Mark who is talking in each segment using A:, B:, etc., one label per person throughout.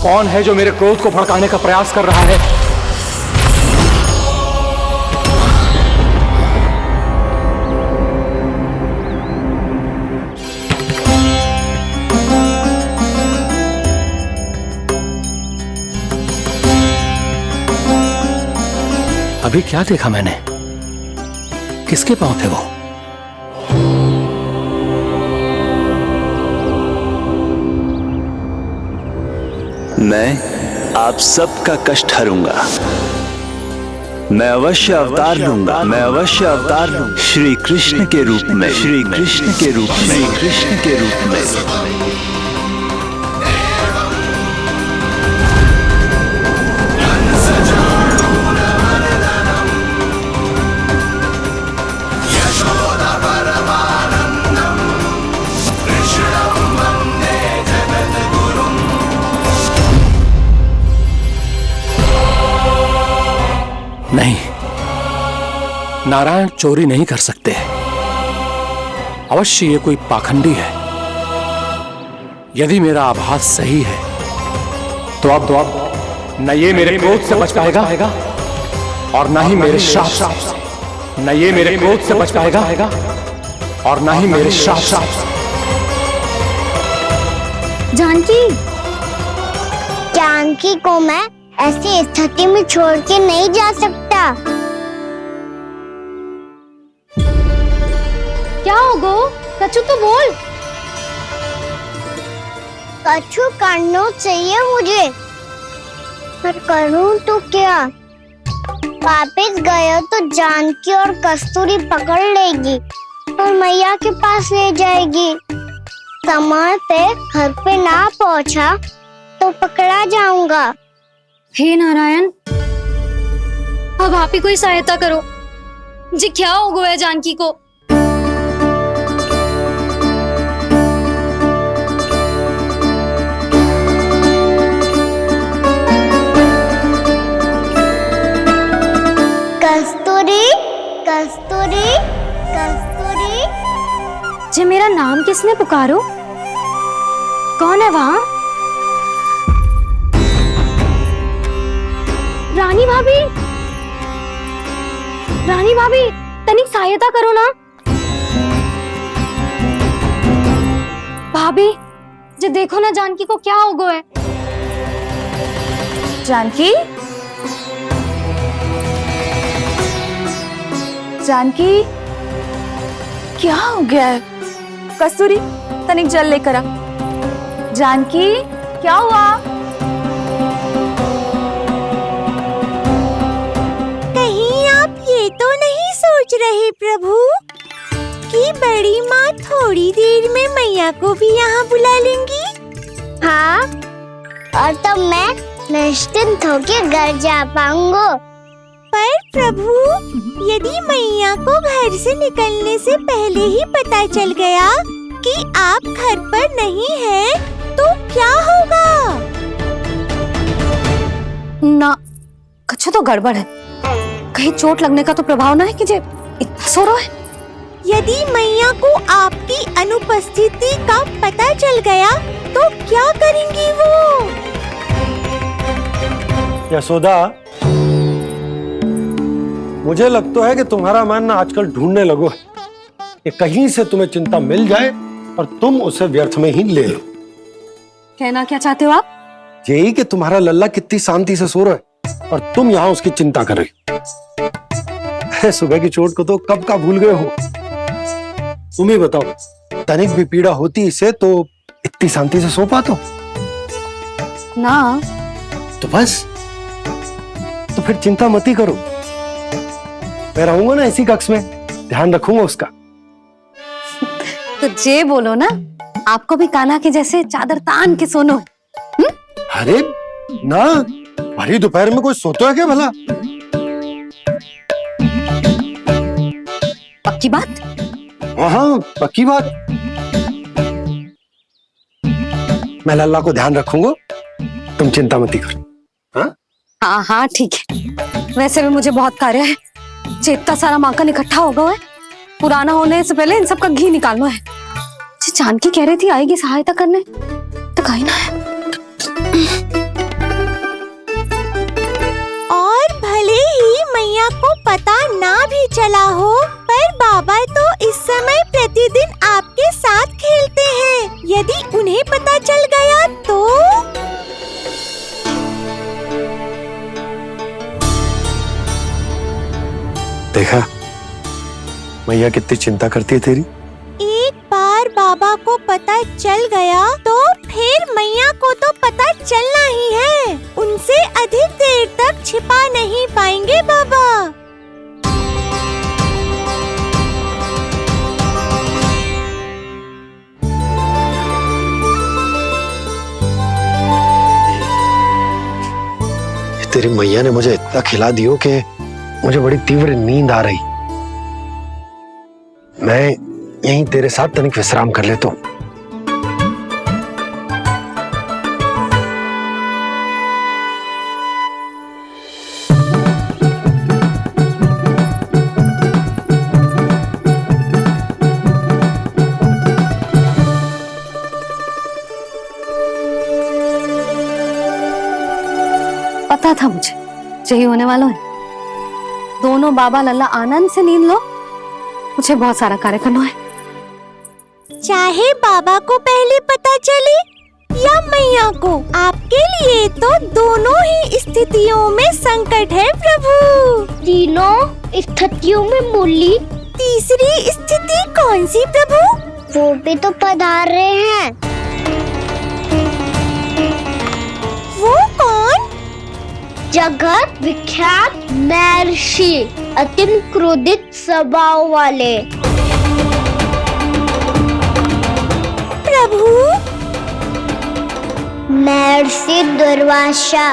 A: कौन है जो मेरे क्रोध को भड़काने का प्रयास कर रहा है? अभी क्या देखा मैंने? किसके पांव थे वो?
B: मैं आप सबका कष्ट हरूंगा। मैं अवश्य अवतार लूंगा। मैं अवश्य अवतार लूंगा श्री कृष्ण के रूप में। श्री कृष्ण के रूप में। श्री कृष्ण के रूप में।
A: नहीं, नारायण चोरी नहीं कर सकते। अवश्य ये कोई पाखंडी है। यदि मेरा आभास सही है तो अब न ये मेरे क्रोध से बच पाएगा और न ही मेरे श्राप से। न ये मेरे क्रोध से बच पाएगा और न ही मेरे श्राप से।
C: जानकी को मैं ऐसी स्थिति में छोड़ के नहीं जा सकता।
D: क्या हो गो? कछु तो बोल।
C: कछु करना चाहिए मुझे, पर करूं तो क्या? वापिस गया तो जानकी और कस्तूरी पकड़ लेगी और मैया के पास ले जाएगी। समय पे घर पे ना पहुंचा तो पकड़ा जाऊंगा।
D: हे नारायण, अब आप ही कोई सहायता करो जी। क्या हो गया जानकी को?
C: कस्तूरी, कस्तूरी, कस्तूरी।
D: जी मेरा नाम किसने पुकारो? कौन है वहाँ? रानी भाभी, रानी भाभी, तनिक सहायता करो ना। भाभी जी देखो ना जानकी को क्या हो गया है।
E: जानकी, जानकी क्या हो गया है? कस्तूरी तनिक जल लेकर आ। जानकी क्या हुआ?
C: कहीं आप ये तो नहीं सोच रहे प्रभु कि बड़ी माँ थोड़ी देर में मैया को भी यहाँ बुला लेंगी? हाँ, और तब मैं निश्चिंत होके घर जा पाऊंगा। पर प्रभु, यदि मैया को घर से निकलने से पहले ही पता चल गया कि आप घर पर नहीं हैं, तो क्या होगा?
D: ना, कुछ तो गड़बड़ है। कहीं चोट लगने का तो प्रभाव ना है कि जे इतना सो रहा है।
C: यदि मैया को आपकी अनुपस्थिति का पता चल गया तो क्या करेंगी वो?
F: यशोदा, मुझे लगता है कि तुम्हारा मन आजकल ढूंढने लगो है कि कहीं से तुम्हें चिंता मिल जाए और तुम उसे व्यर्थ में ही ले लो।
D: कहना क्या चाहते हो आप?
F: यही कि तुम्हारा लल्ला कितनी शांति से सो रहा है और तुम यहाँ उसकी चिंता कर रहे हो। सुबह की चोट को तो कब का भूल गए हो। तुम ही बताओ, तनिक भी पीड़ा होती इसे तो इतनी शांति से सो पाते हो?
D: ना।
F: तो बस, तो फिर चिंता मत ही करो। मैं रहूंगा ना इसी कक्ष में, ध्यान रखूंगा उसका।
D: तो जे बोलो ना, आपको भी कान्हा के जैसे चादर तान के सोनो है।
F: अरे ना, भरी दोपहर में कोई सोता है क्या भला?
D: पक्की बात?
F: हाँ, पक्की बात। मैं लल्ला को ध्यान रखूंगा, तुम चिंता मत करो।
D: हाँ हाँ ठीक है। वैसे भी मुझे बहुत कार्य है। इतना सारा माखन इकट्ठा होगा है, पुराना होने से पहले इन सब का घी निकालना है। जानकी कह रही थी आएगी सहायता करने, तो कहीं ना है।
C: चला हो, पर बाबा तो इस समय प्रतिदिन आपके साथ खेलते हैं। यदि उन्हें पता चल गया तो?
F: देखा मैया कितनी चिंता करती है तेरी।
C: एक बार बाबा को पता चल गया तो फिर मैया को तो पता चलना ही है। उनसे अधिक देर तक छिपा नहीं पाएंगे बाबा।
F: तेरी मैया ने मुझे इतना खिला दियो कि मुझे बड़ी तीव्र नींद आ रही। मैं यहीं तेरे साथ तनिक विश्राम कर लेता हूँ।
D: पता था मुझे यही होने वाला है। दोनों बाबा लल्ला आनंद से नींद लो, मुझे बहुत सारा कार्य करना है।
C: चाहे बाबा को पहले पता चले या मैया को, आपके लिए तो दोनों ही स्थितियों में संकट है प्रभु।
G: तीनों स्थितियों में मूली
C: तीसरी स्थिति कौन सी प्रभु?
G: वो भी तो पधार रहे हैं।
C: वो कौन?
G: जगत विख्यात महर्षि, अत्यंत क्रोधित स्वभाव वाले।
C: प्रभु
G: महर्षि दुर्वासा।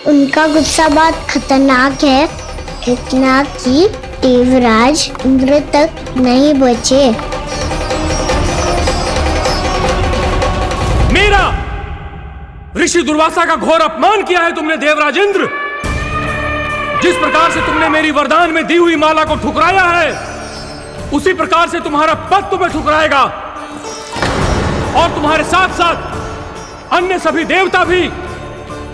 G: उनका गुस्सा बहुत खतरनाक है, इतना कि देवराज इंद्र तक नहीं बचे।
A: मेरा ऋषि दुर्वासा का घोर अपमान किया है तुमने देवराज इंद्र। जिस प्रकार से तुमने मेरी वरदान में दी हुई माला को ठुकराया है, उसी प्रकार से तुम्हारा पद तुम्हें ठुकराएगा, और तुम्हारे साथ साथ अन्य सभी देवता भी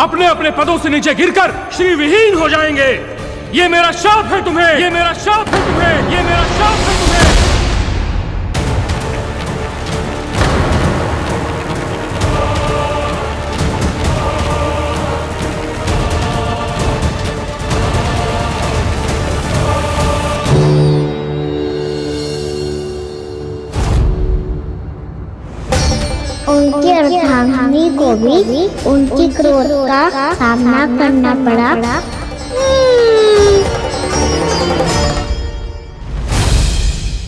A: अपने अपने पदों से नीचे गिरकर श्री विहीन हो जाएंगे। ये मेरा शाप है तुम्हें, ये मेरा शाप है तुम्हें, ये मेरा शाप है तुम्हें।
G: उनकी अर्धांगिनी को भी उनकी क्रोध का सामना करना पड़ा।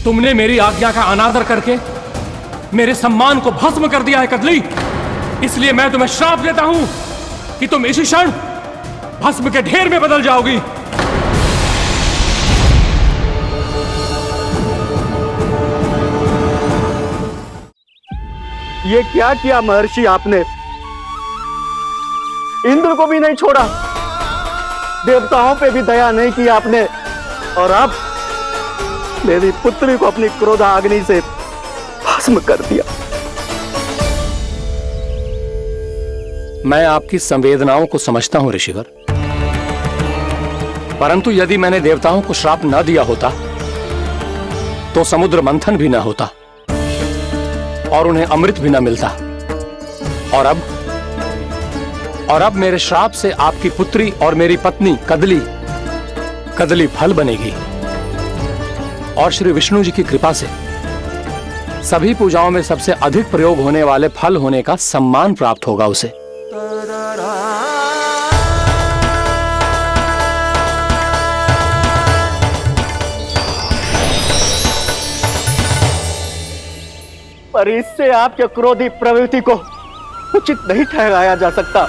A: तुमने मेरी आज्ञा का अनादर करके मेरे सम्मान को भस्म कर दिया है कदली। इसलिए मैं तुम्हें श्राप देता हूं कि तुम इसी क्षण भस्म के ढेर में बदल जाओगी।
H: ये क्या किया महर्षि आपने? इंद्र को भी नहीं छोड़ा, देवताओं पे भी दया नहीं की आपने, और अब मेरी पुत्री को अपनी क्रोधाग्नि से भस्म कर दिया।
A: मैं आपकी संवेदनाओं को समझता हूं ऋषिवर, परंतु यदि मैंने देवताओं को श्राप न दिया होता तो समुद्र मंथन भी न होता और उन्हें अमृत भी न मिलता। और अब मेरे श्राप से आपकी पुत्री और मेरी पत्नी कदली फल बनेगी, और श्री विष्णु जी की कृपा से सभी पूजाओं में सबसे अधिक प्रयोग होने वाले फल होने का सम्मान प्राप्त होगा उसे।
H: पर इससे आपके क्रोधी प्रवृत्ति को उचित नहीं ठहराया जा सकता।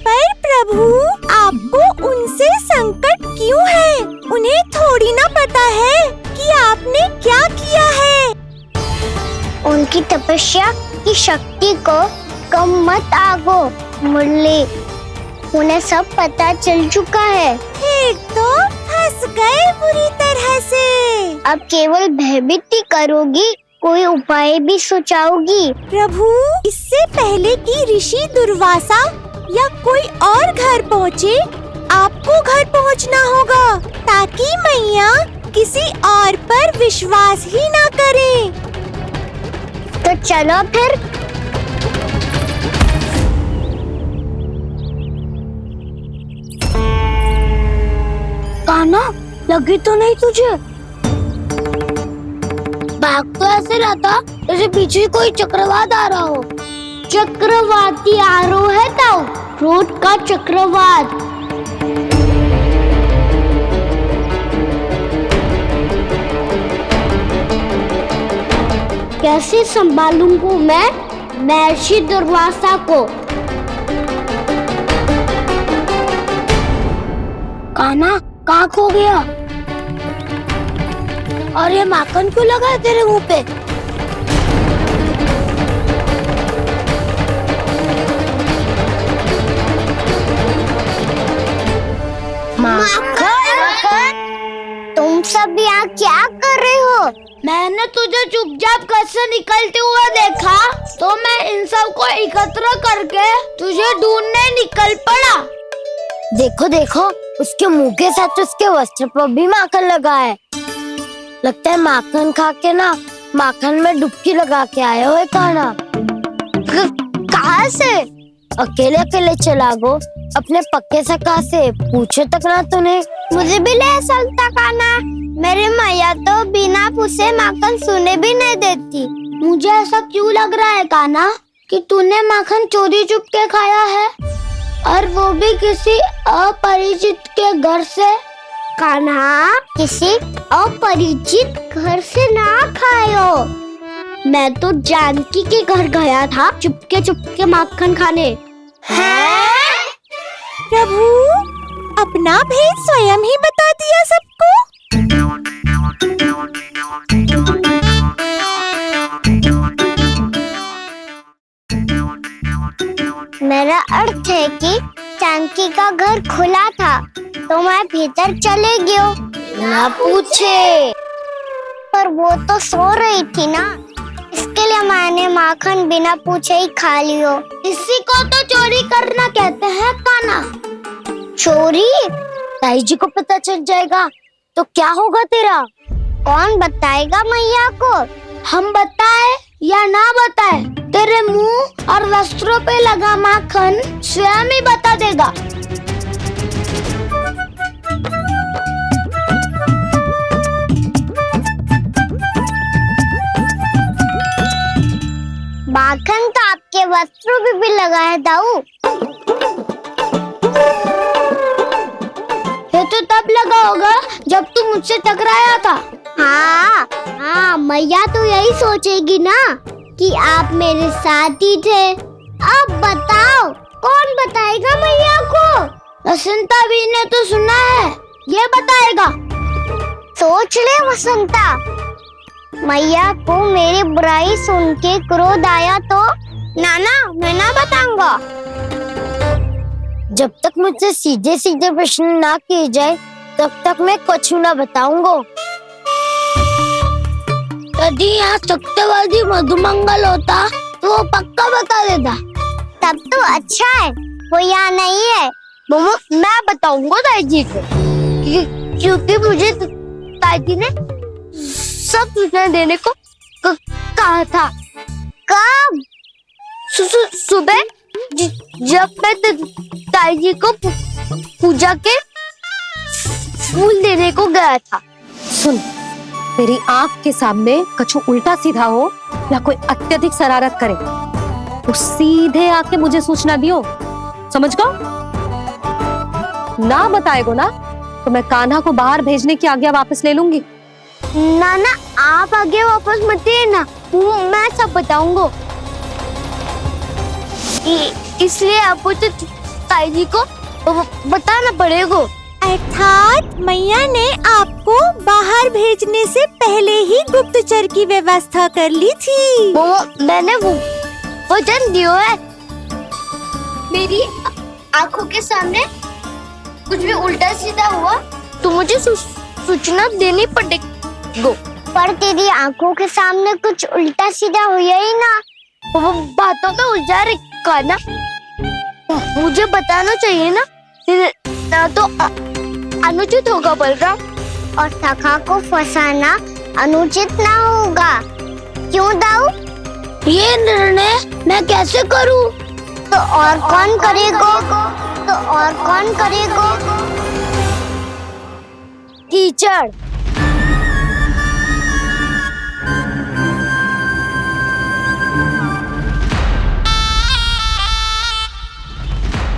C: पर प्रभु, आपको उनसे संकट क्यों है? उन्हें थोड़ी ना पता है कि आपने क्या किया है।
G: उनकी तपस्या की शक्ति को कम मत आगो मुरली, उन्हें सब पता चल चुका है।
C: फिर तो फंस गए बुरी तरह से।
G: अब केवल भयभीत ही करोगी, कोई उपाय भी सुझाओगी?
C: प्रभु, इससे पहले कि ऋषि दुर्वासा या कोई और घर पहुँचे, आपको घर पहुँचना होगा ताकि मैया किसी और पर विश्वास ही ना करे।
G: तो चलो फिर। कान्हा, लगी तो नहीं तुझे? भाग तो ऐसे रहा था जैसे पीछे कोई चक्रवात आ रहा हो। चक्रवाती आरोह है ताऊ, रोड का चक्रवात। कैसे संभालूंगा मैं महर्षि दुर्वासा को? कान्हा, कहाँ खो गया? और ये माखन क्यों लगा है तेरे मुंह पे? माखन, तुम सब यहाँ क्या कर रहे हो? मैंने तुझे चुपचाप घर से निकलते हुए देखा तो मैं इन सब को एकत्र करके तुझे ढूंढने निकल पड़ा। देखो देखो, उसके मुंह के साथ उसके वस्त्र पर भी माखन लगा है। लगता है माखन खा के ना माखन में डुबकी लगा के आया हो कान्हा। कहाँ से? अकेले अकेले चला गो अपने पक्के सखा से, पूछो तक ना तूने। मुझे भी ले चलता कान्हा, मेरी मैया तो बिना पूछे माखन सुने भी नहीं देती। मुझे ऐसा क्यों लग रहा है कान्हा कि तूने माखन चोरी चुप के खाया है, और वो भी किसी अपरिचित के घर से? कान्हा, किसी अपरिचित घर से ना खायो। मैं तो जानकी के घर गया था चुपके माखन खाने। हैं?
C: प्रभु, अपना भेद स्वयं ही बता दिया सबको।
G: मेरा अर्थ है कि जानकी का घर खुला था तो मैं भीतर चले गयो। ना पूछे, पर वो तो सो रही थी ना, इसके लिए मैंने माखन बिना पूछे ही खा लियो। इसी को तो चोरी करना कहते हैं कान्हा। चोरी? ताई जी को पता चल जाएगा तो क्या होगा तेरा? कौन बताएगा मैया को? हम बताए या ना बताए, तेरे मुंह और वस्त्रों पे लगा माखन स्वयं ही बता देगा। माखन तो आपके वस्त्रों पे भी लगा है दाऊ। ये तो तब लगा होगा जब तू मुझसे टकराया था। हाँ, मैया तो यही सोचेगी ना कि आप मेरे साथ ही थे। अब बताओ, कौन बताएगा मैया को? वसंता भी ने तो सुना है, ये बताएगा। सोच ले वसंता, मैया को मेरी बुराई सुन के क्रोध आया तो नाना मैं ना बताऊंगा। जब तक मुझसे सीधे सीधे प्रश्न ना किए जाए तब तक मैं कुछ ना बताऊंगा। यदि यहाँ सत्यवादी मधुमंगल होता तो वो पक्का बता देता। तब तो अच्छा है वो यहाँ नहीं है। मैं बताऊंगा ताई जी को, क्योंकि मुझे ताई जी ने सब सूचना देने को कहा था। कब? सुबह जब मैं ताई जी को पूजा के फूल देने को गया था।
D: सुन, तेरी आंख के सामने कछु उल्टा सीधा हो या कोई अत्यधिक शरारत करे तो सीधे आके मुझे सूचना दियो, समझ गो? ना बताएगो ना तो मैं कान्हा को बाहर भेजने की आज्ञा वापस ले लूंगी।
G: नाना, आप आगे वापस मत देना, मैं सब बताऊंगा। इसलिए आपको तो ताई जी को बताना पड़ेगा। अर्थात मैया ने आपको बाहर भेजने से पहले ही गुप्तचर की व्यवस्था कर ली थी। मैंने वचन दिया है। मेरी आंखों के सामने कुछ भी उल्टा सीधा हुआ तो मुझे सूचना देनी पड़ेगी। पर तेरी आंखों के सामने कुछ उल्टा सीधा हुआ ही ना। वो बातों में उलझा रखा ना, मुझे बताना चाहिए ना तो अनुचित होगा बलराम। और सखा को फंसाना अनुचित ना होगा, क्यों दाऊ? ये निर्णय मैं कैसे करूं? तो और कौन करेगा? कीचड़।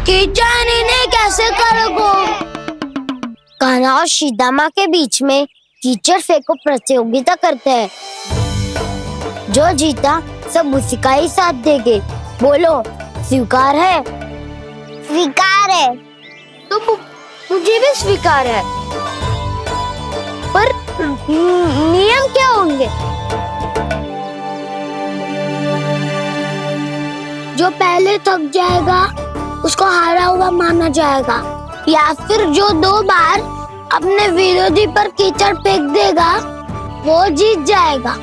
G: कीचड़ इन्हें कैसे करोगे? कान्हा और सीता के बीच में कीचड़ फेंको प्रतियोगिता करते हैं। जो जीता सब उसी का ही साथ देंगे। बोलो, स्वीकार है? स्वीकार है। तो मुझे भी स्वीकार है, पर नियम क्या होंगे? जो पहले थक जाएगा उसको हारा हुआ माना जाएगा, या फिर जो 2 बार अपने विरोधी पर कीचड़ फेंक देगा वो जीत जाएगा।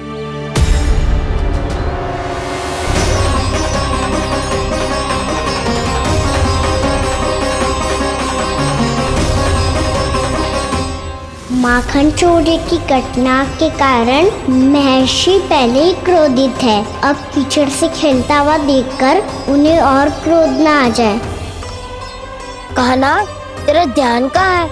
G: माखन चोरी की घटना के कारण महर्षि पहले ही क्रोधित है। अब कीचड़ से खेलता हुआ देखकर उन्हें और क्रोध न आ जाए। कान्हा, तेरा ध्यान कहाँ है?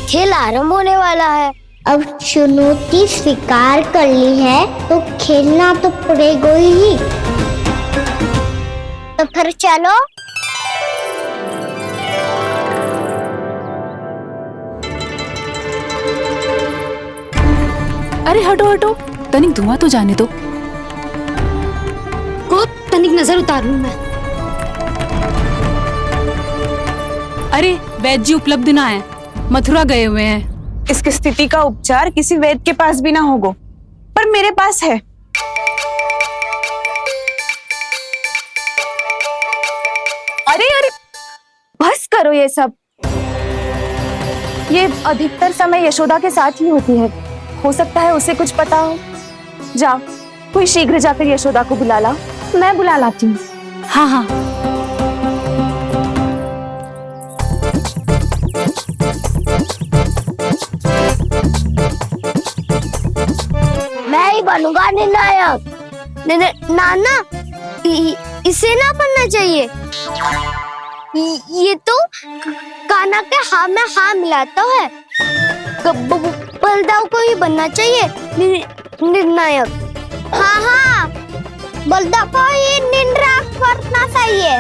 G: खेल आरंभ होने वाला है। अब चुनौती स्वीकार कर ली है तो खेलना तो पड़ेगा ही। तो फिर चलो।
E: अरे हटो हटो, तनिक धुआं तो जाने दो।
D: को तनिक नजर उतार लूं मैं।
I: अरे वैद्य जी उपलब्ध ना है, मथुरा गए हुए हैं।
E: इसकी स्थिति का उपचार किसी वैद्य के पास भी ना होगा, पर मेरे पास है। अरे अरे बस करो ये सब। ये अधिकतर समय यशोदा के साथ ही होती है। हो सकता है उसे कुछ पता हो। जाओ, कोई शीघ्र जाकर यशोदा को बुला ला। मैं बुला लाती हूँ।
I: हाँ हाँ।
G: मैं ही बनूंगा निर्णायक। नाना, इसे ना बनना चाहिए। ये तो कान्हा के हाँ में हाँ मिलाता है। बलदाऊ को ही बनना चाहिए निर्णायक। हाँ, बलदाऊ को ही निर्णायक बनना चाहिए।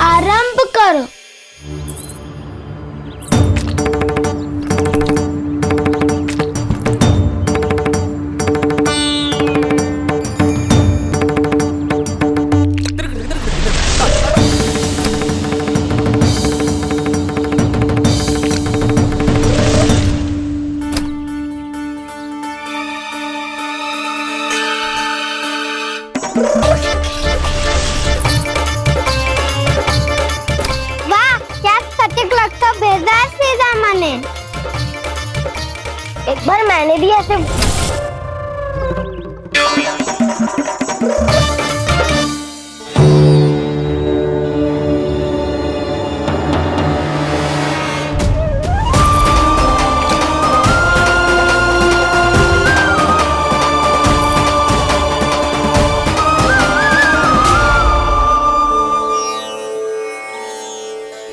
G: आरंभ करो। वाह, क्या सटीक लगता बेजार सीधा माने। एक बार मैंने भी ऐसे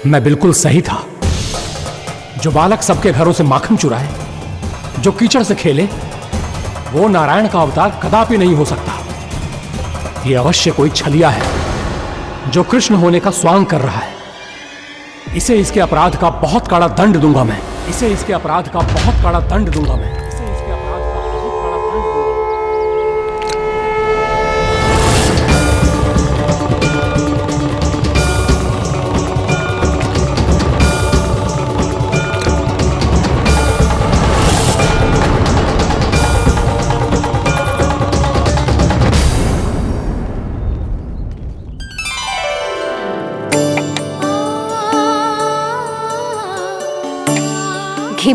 A: मैं बिल्कुल सही था। जो बालक सबके घरों से माखन चुराए, जो कीचड़ से खेले, वो नारायण का अवतार कदापि नहीं हो सकता। ये अवश्य कोई छलिया है जो कृष्ण होने का स्वांग कर रहा है। इसे इसके अपराध का बहुत कड़ा दंड दूंगा मैं। इसे इसके अपराध का बहुत कड़ा दंड दूंगा मैं। इसे इसके अपराध का बहुत कड़ा दंड दूंगा।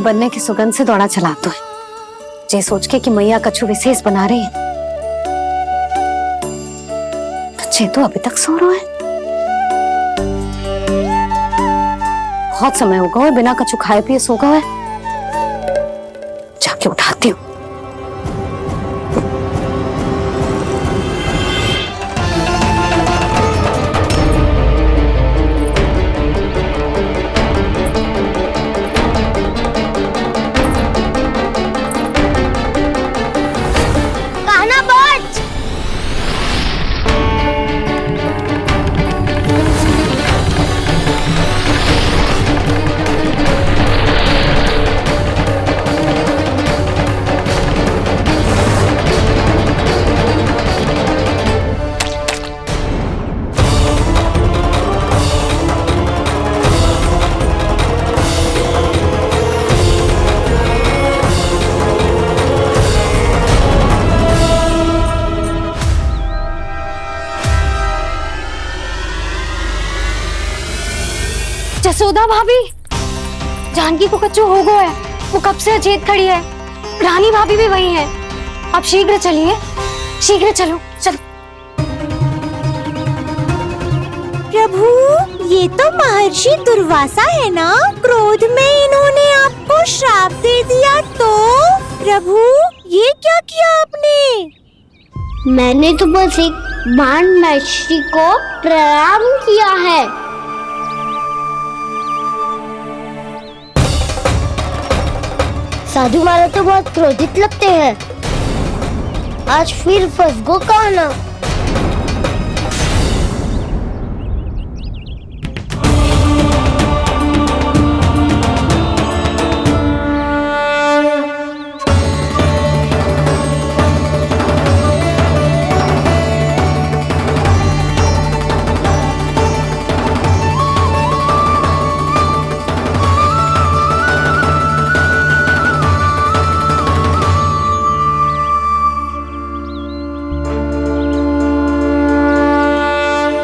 D: बनने की सुगंध से दौड़ा चला तो है, जे सोच के कि मैया कछु विशेष बना रही है। बच्चे तो अभी तक सो रहे हैं। बहुत समय हो गया है, बिना कछु खाए पिए सो गए। जाके उठाती हूँ।
G: कान्हा बच।
D: जसोदा भाभी, जानकी को कच्चू हो गया है। वो कब से अचेत खड़ी है। रानी भाभी भी वही है। आप शीघ्र चलिए, शीघ्र चलो चलो।
C: प्रभु, ये तो महर्षि दुर्वासा है ना? क्रोध में इन्होंने आपको श्राप दे दिया तो? प्रभु, ये क्या किया आपने?
G: मैंने तो बस एक बाण महर्षि को प्रणाम किया है। साधु महाराज तो बहुत क्रोधित लगते हैं। आज फिर फंस गो कान्हा।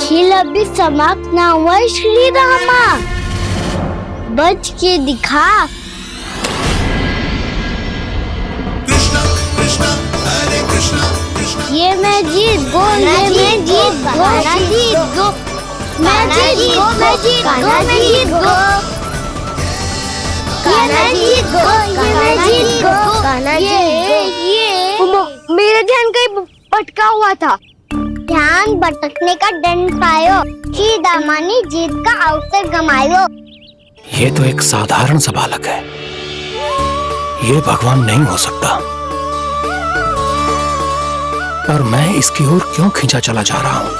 G: खेल अभी समाप्त ना हुआ श्री रामा। बच के दिखा। ये मैं जीत गो, ये मैं जीत गो, जीत गो, मैं जीत गो, मैं जीत गो, मैं जीत गो, ये मैं जीत गो, ये मैं जीत गो, ये मेरा ध्यान कहीं भटका हुआ था। ध्यान भटकने का दंड पायो, श्री दामानी जीत का अवसर गमायो।
A: ये तो एक साधारण सा बालक है, ये भगवान नहीं हो सकता। पर मैं इसकी ओर क्यों खींचा चला जा रहा हूं?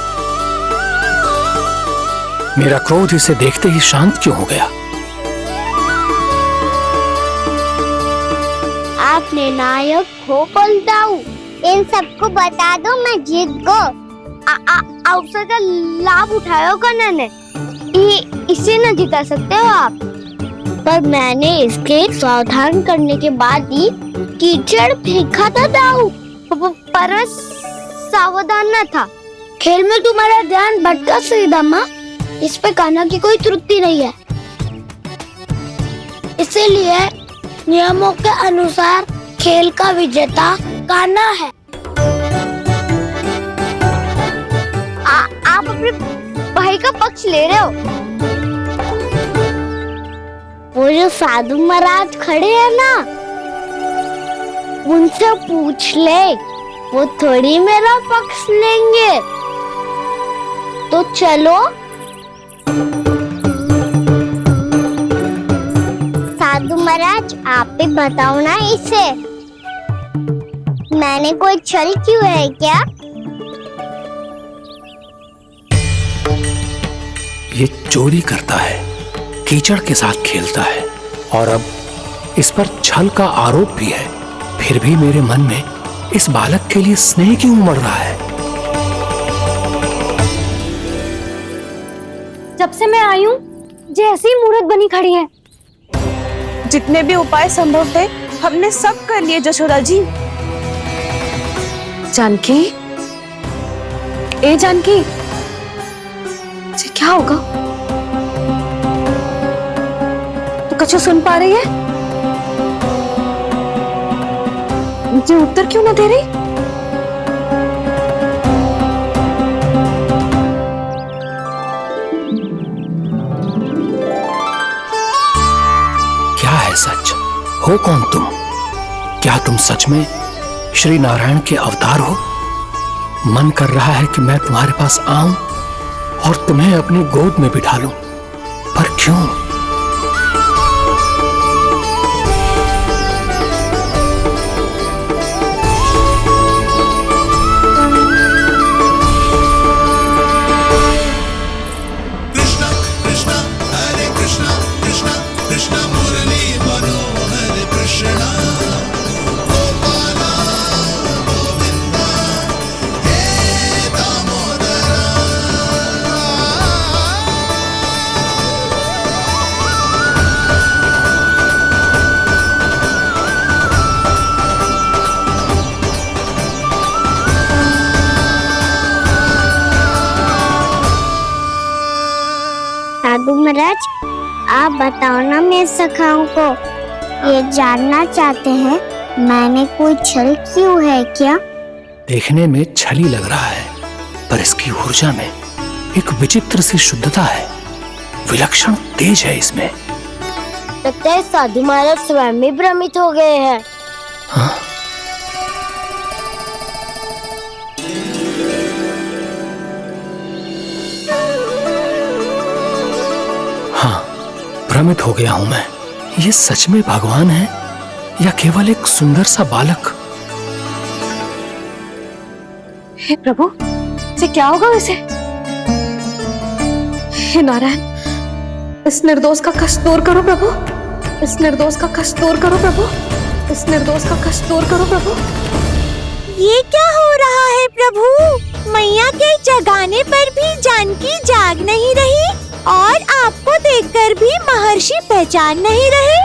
A: मेरा क्रोध इसे देखते ही शांत क्यों हो गया?
G: आपने नायक हो पलटाऊ। इन सबको बता दो मैं जीत गो। अवसर का लाभ उठायो कान्हा ने। इसे न जिता सकते हो आप। पर मैंने इसके सावधान करने के बाद ही कीचड़ फेंका था दाऊ, पर सावधान न था। खेल में तुम्हारा ध्यान भटका श्रीदामा। इस पे कान्हा की कोई त्रुटि नहीं है। इसीलिए नियमों के अनुसार खेल का विजेता कान्हा है। आप अपने भाई का पक्ष ले रहे हो। वो जो साधु महाराज खड़े हैं ना, उनसे पूछ ले, वो थोड़ी मेरा पक्ष लेंगे। तो चलो। साधु महाराज, आप भी बताओ ना इसे, मैंने कोई छल क्यों है क्या?
A: ये चोरी करता है, कीचड़ के साथ खेलता है और अब इस पर छल का आरोप भी है। फिर भी मेरे मन में इस बालक के लिए स्नेह क्यों उमड़ रहा है?
D: जब से मैं आई हूँ, जैसी ही मूर्त बनी खड़ी है।
E: जितने भी उपाय संभव थे हमने सब कर लिए जशोदा जी।
D: जानकी, ए जानकी, ये क्या होगा? तू कछु सुन पा रही है? मुझे उत्तर क्यों ना दे रही?
A: क्या है सच? हो कौन तुम? क्या तुम सच में श्री नारायण के अवतार हो? मन कर रहा है कि मैं तुम्हारे पास आऊं और तुम्हें अपनी गोद में बिठा लूं, पर क्यों?
G: साधु महाराज, आप बताओ ना मेरे सखाओं को, ये जानना चाहते हैं मैंने कोई छल क्यों है क्या?
A: देखने में छली लग रहा है, पर इसकी ऊर्जा में एक विचित्र सी शुद्धता है, विलक्षण तेज है इसमें।
G: लगता है साधु महाराज स्वयं में भ्रमित हो गए हैं।
A: हाँ? हाँ, भ्रमित हो गया हूं मैं। ये सच में भगवान है या केवल एक सुंदर सा बालक?
D: हे प्रभु, इसे क्या होगा वैसे? हे नारायण, इस निर्दोष का कष्ट दूर करो प्रभु, इस निर्दोष का कष्ट दूर करो प्रभु, इस निर्दोष का कष्ट दूर करो प्रभु।
C: ये क्या हो रहा है प्रभु? मैया के जगाने पर भी जानकी जाग नहीं रही और आपको देखकर भी महर्षि पहचान नहीं रहे।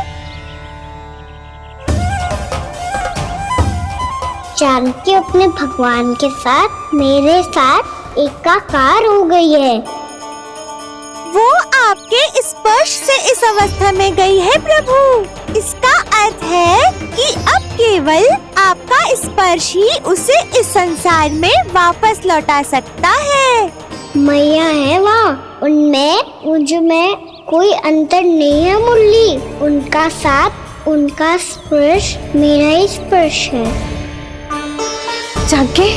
G: जानकी अपने भगवान के साथ मेरे साथ एकाकार हो गई है।
C: वो आपके स्पर्श से इस अवस्था में गई है प्रभु। इसका अर्थ है कि अब केवल आपका स्पर्श ही उसे इस संसार में वापस लौटा सकता है।
G: मैया है वहाँ, उनमें मुझमें कोई अंतर नहीं है मुरली। उनका साथ, उनका स्पर्श मेरा ही स्पर्श है।
D: जानकी,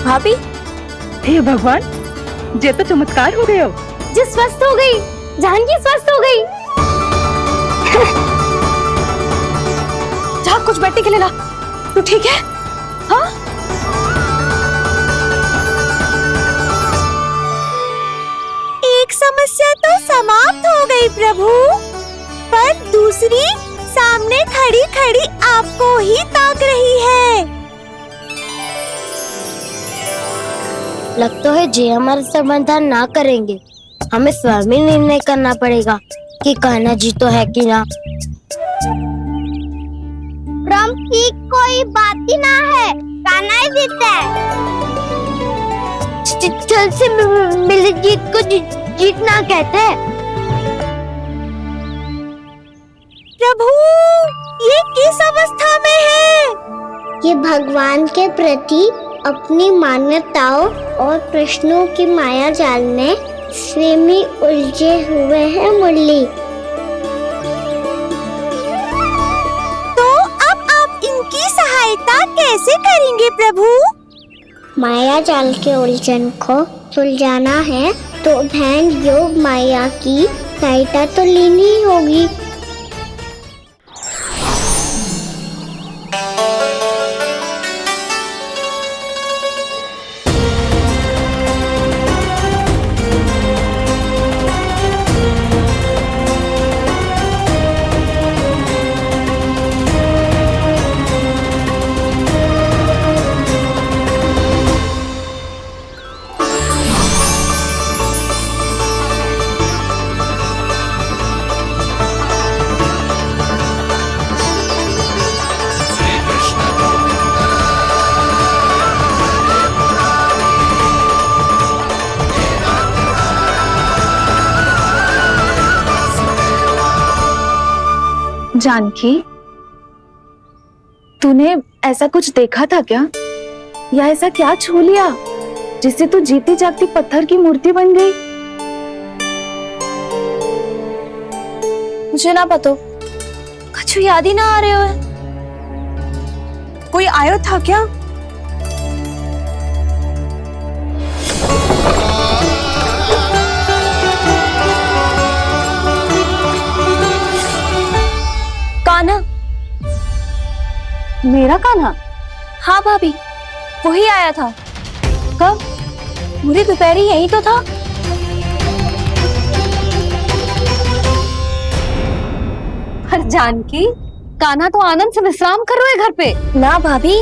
E: भाभी,
J: हे भगवान, जे तो चमत्कार हो गए हो।
D: जी स्वस्थ हो गई, जानकी स्वस्थ हो गई। जा कुछ बैठने के लिए ला। तू ठीक है? हाँ?
C: एक समस्या तो समाप्त हो गई प्रभु, पर दूसरी सामने खड़ी खड़ी आपको ही ताक रही है।
G: लगता है जे हमारा समाधान ना करेंगे, हमें स्वयं ही निर्णय करना पड़ेगा कि कान्हा जी तो है कि ना। ब्रह्म की कोई बात ही ना है, कान्हा ही जीता है। छल से मिली जीत को जीतना कहते हैं।
C: प्रभु, ये किस अवस्था में है?
G: ये भगवान के प्रति अपनी मान्यताओं और प्रश्नों की माया जाल में स्वयं ही उलझे हुए हैं मुरली।
C: तो अब आप इनकी सहायता कैसे करेंगे प्रभु?
G: माया जाल के उलझन को सुलझाना है तो ध्यान योग माया की सहायता तो लेनी ही होगी।
E: जानकी, तूने ऐसा कुछ देखा था क्या, या ऐसा क्या छू लिया जिससे तू जीती जागती पत्थर की मूर्ति बन गई? मुझे ना पता, कुछ याद ही ना आ रहे हो। कोई आयो था क्या? कान्हा।
D: मेरा कान्हा?
E: हाँ भाभी, वही आया था। कब? पूरी दोपहर यही तो था।
D: हर जानकी, कान्हा तो आनंद से विश्राम कर रहे घर पे।
E: ना भाभी,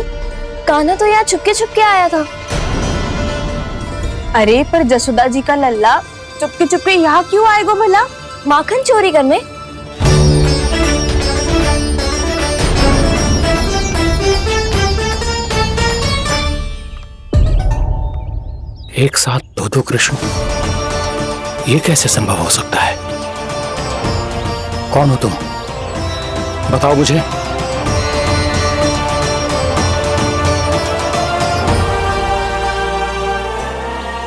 E: कान्हा तो यहाँ चुपके चुपके आया था। अरे पर जसोदा जी का लल्ला चुपके चुपके यहाँ क्यों आएगा भला? माखन चोरी करने?
A: एक साथ दो कृष्ण, ये कैसे संभव हो सकता है? कौन हो तुम? बताओ मुझे।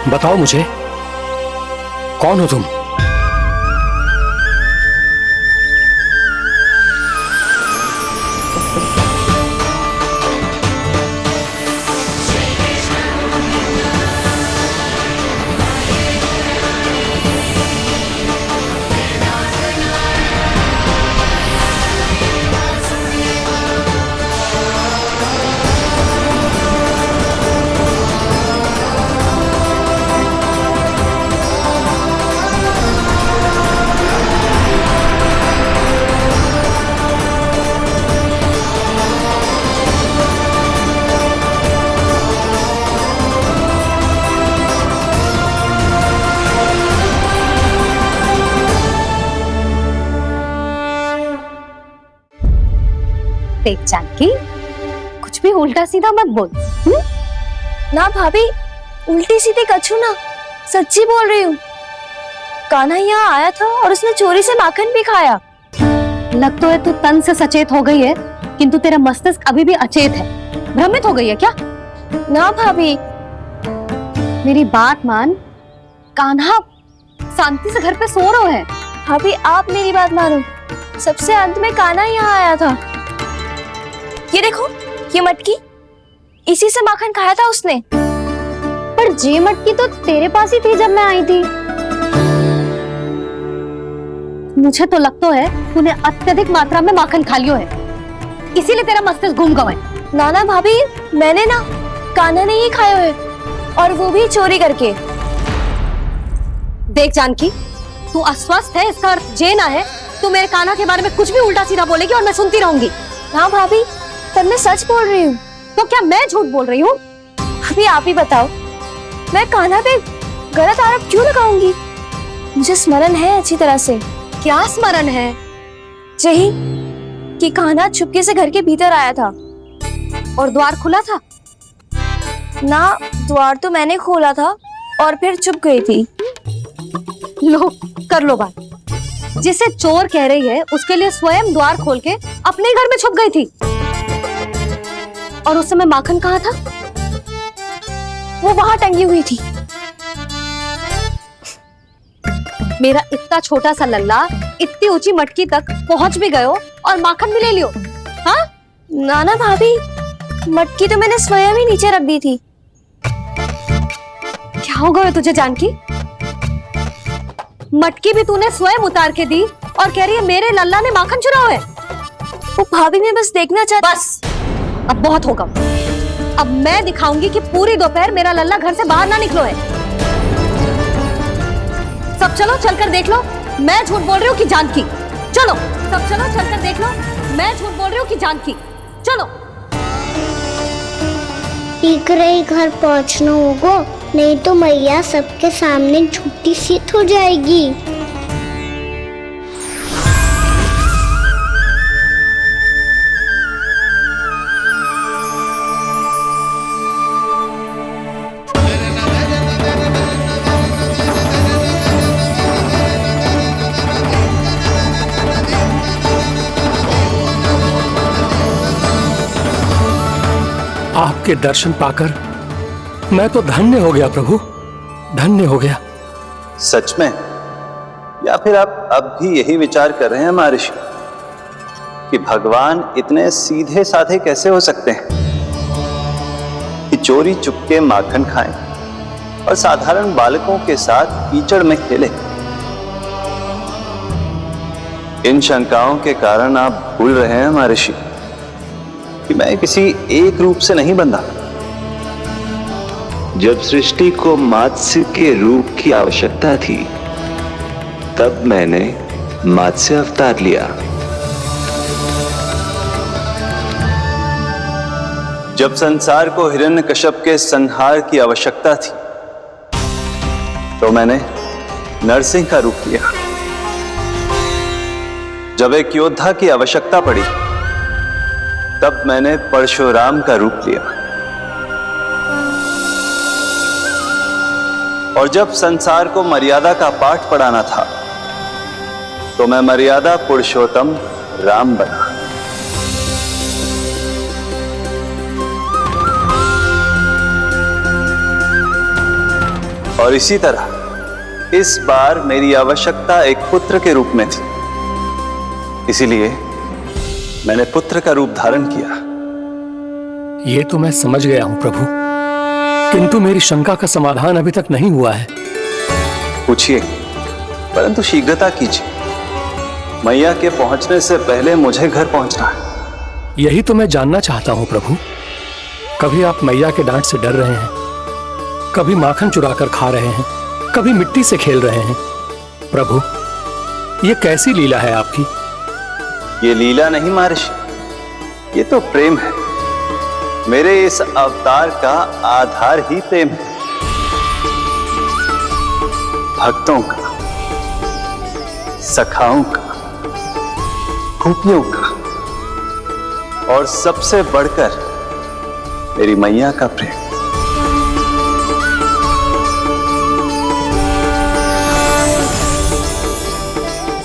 A: बताओ मुझे, कौन हो तुम?
D: देख जानकी, कुछ भी उल्टा सीधा मत बोल।
E: ना भाभी, उल्टी सीधी कछू ना, सच्ची बोल रही हूँ। कान्हा यहाँ आया था और उसने चोरी से माखन भी खाया।
D: लग तो है तू तन से सचेत हो गई है, किंतु तेरा मस्तिष्क अभी भी अचेत है। भ्रमित हो गई है क्या?
E: ना भाभी।
D: मेरी बात मान, कान्हा शांति से घर पे सो रहा है।
E: भाभी आप मेरी बात मानो, सबसे अंत में कान्हा यहाँ आया था। ये देखो, ये मटकी, इसी से माखन खाया था उसने।
D: पर जे मटकी तो तेरे पास ही थी जब मैं आई थी। मुझे तो लगता है तूने अत्यधिक मात्रा में माखन खा लियो है, इसीलिए तेरा मस्तिष्क घूम गया है।
E: नाना भाभी, मैंने ना, कान्हा ने ही खाया है, और वो भी चोरी करके।
D: देख जानकी, तू अस्वस्थ है, इसका अर्थ जे ना है तू मेरे कान्हा के बारे में कुछ भी उल्टा सीधा बोलेगी और मैं सुनती रहूंगी।
E: हाँ भाभी, पर मैं सच बोल रही हूँ।
D: तो क्या मैं झूठ बोल रही हूँ?
E: अभी आप ही बताओ, मैं कान्हा पे गलत आरोप क्यों लगाऊंगी? मुझे स्मरण है अच्छी तरह से।
D: क्या स्मरण है?
E: यही कि कान्हा चुपके से घर के भीतर आया था।
D: और द्वार खुला था?
E: ना, द्वार तो मैंने खोला था और फिर चुप गई थी।
D: लो, कर लो बात। जिसे चोर कह रही है उसके लिए स्वयं द्वार खोल के अपने घर में छुप गई थी। और उस समय माखन कहाँ था?
E: वो वहां टंगी हुई थी।
D: मेरा इतना छोटा सा लल्ला इतनी ऊंची मटकी तक पहुंच भी गयो और माखन भी ले लियो। हाँ?
E: नाना भाभी, मटकी तो मैंने स्वयं ही नीचे रख दी थी।
D: क्या हो गया तुझे जानकी? मटकी भी तूने स्वयं उतार के दी और कह रही है मेरे लल्ला ने माखन चुराया है।
E: वो भाभी मैं बस देखना चाहती।
D: बस, अब बहुत होगा। अब मैं दिखाऊंगी कि पूरी दोपहर मेरा लल्ला घर से बाहर ना निकलो है। सब चलो, चलकर देख लो मैं झूठ बोल रही हूँ कि जानकी। चलो सब चलो, चलकर देख लो मैं झूठ बोल रही हूँ कि जानकी। चलो।
G: ठीक रही घर पहुंचना होगा, नहीं तो मैया सबके सामने झूठी सिद्ध हो जाएगी।
A: आपके दर्शन पाकर मैं तो धन्य हो गया प्रभु, धन्य हो गया।
B: सच में? या फिर आप अब भी यही विचार कर रहे हैं महर्षि कि भगवान इतने सीधे साधे कैसे हो सकते हैं कि चोरी चुपके माखन खाएं और साधारण बालकों के साथ कीचड़ में खेले? इन शंकाओं के कारण आप भूल रहे हैं महर्षि कि मैं किसी एक रूप से नहीं बंधा। जब सृष्टि को मत्स्य के रूप की आवश्यकता थी तब मैंने मत्स्य अवतार लिया। जब संसार को हिरण्यकश्यप के संहार की आवश्यकता थी तो मैंने नरसिंह का रूप लिया। जब एक योद्धा की आवश्यकता पड़ी तब मैंने परशुराम का रूप लिया। और जब संसार को मर्यादा का पाठ पढ़ाना था तो मैं मर्यादा पुरुषोत्तम राम बना। और इसी तरह इस बार मेरी आवश्यकता एक पुत्र के रूप में थी, इसीलिए मैंने पुत्र का रूप धारण किया।
A: ये तो मैं समझ गया हूं प्रभु, किंतु मेरी शंका का समाधान अभी तक नहीं हुआ है।
B: पूछिए, परंतु शीघ्रता कीजिए। मैया के पहुंचने से पहले मुझे घर पहुंचना है।
A: यही तो मैं जानना चाहता हूं प्रभु। कभी आप मैया के डांट से डर रहे हैं, कभी माखन चुराकर खा रहे हैं, कभी मिट्टी से खेल रहे हैं। प्रभु, ये कैसी लीला है आपकी?
B: ये लीला नहीं महर्षि, ये तो प्रेम है। मेरे इस अवतार का आधार ही प्रेम है। भक्तों का, सखाओं का, गोपियों का और सबसे बढ़कर मेरी मैया का प्रेम।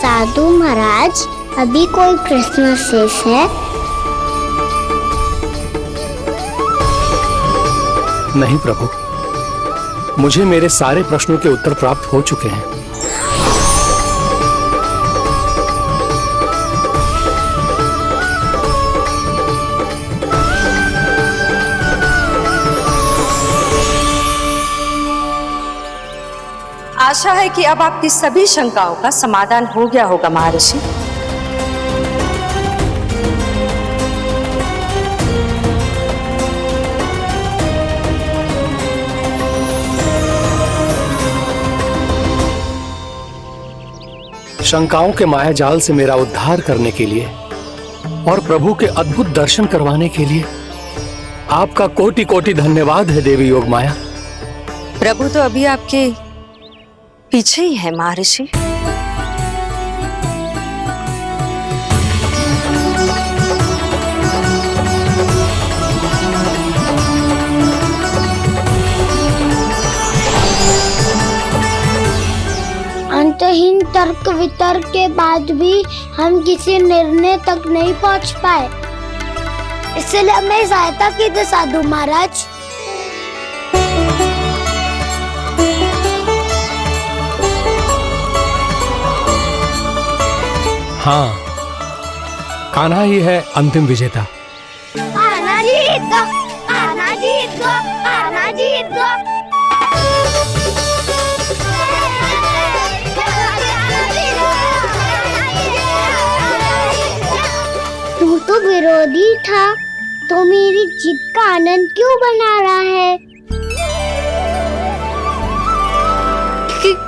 G: साधु महाराज, अभी कोई प्रश्न शेष है?
A: नहीं प्रभु, मुझे मेरे सारे प्रश्नों के उत्तर प्राप्त हो चुके हैं।
K: आशा है कि अब आपकी सभी शंकाओं का समाधान हो गया होगा महर्षि।
A: शंकाओं के मायाजाल से मेरा उद्धार करने के लिए और प्रभु के अद्भुत दर्शन करवाने के लिए आपका कोटि कोटि धन्यवाद है देवी योगमाया।
K: प्रभु तो अभी आपके पीछे ही है महर्षि।
G: अंतहीन तर्क वितर्क के बाद भी हम किसी निर्णय तक नहीं पहुंच पाए, इसलिए हमें सहायता कीजिए साधु महाराज।
A: हाँ, कान्हा ही है अंतिम विजेता।
G: कान्हा जीत गो, कान्हा जीत गो, कान्हा जीत गो। तू तो विरोधी था, तो मेरी जीत का आनंद क्यों बना रहा है?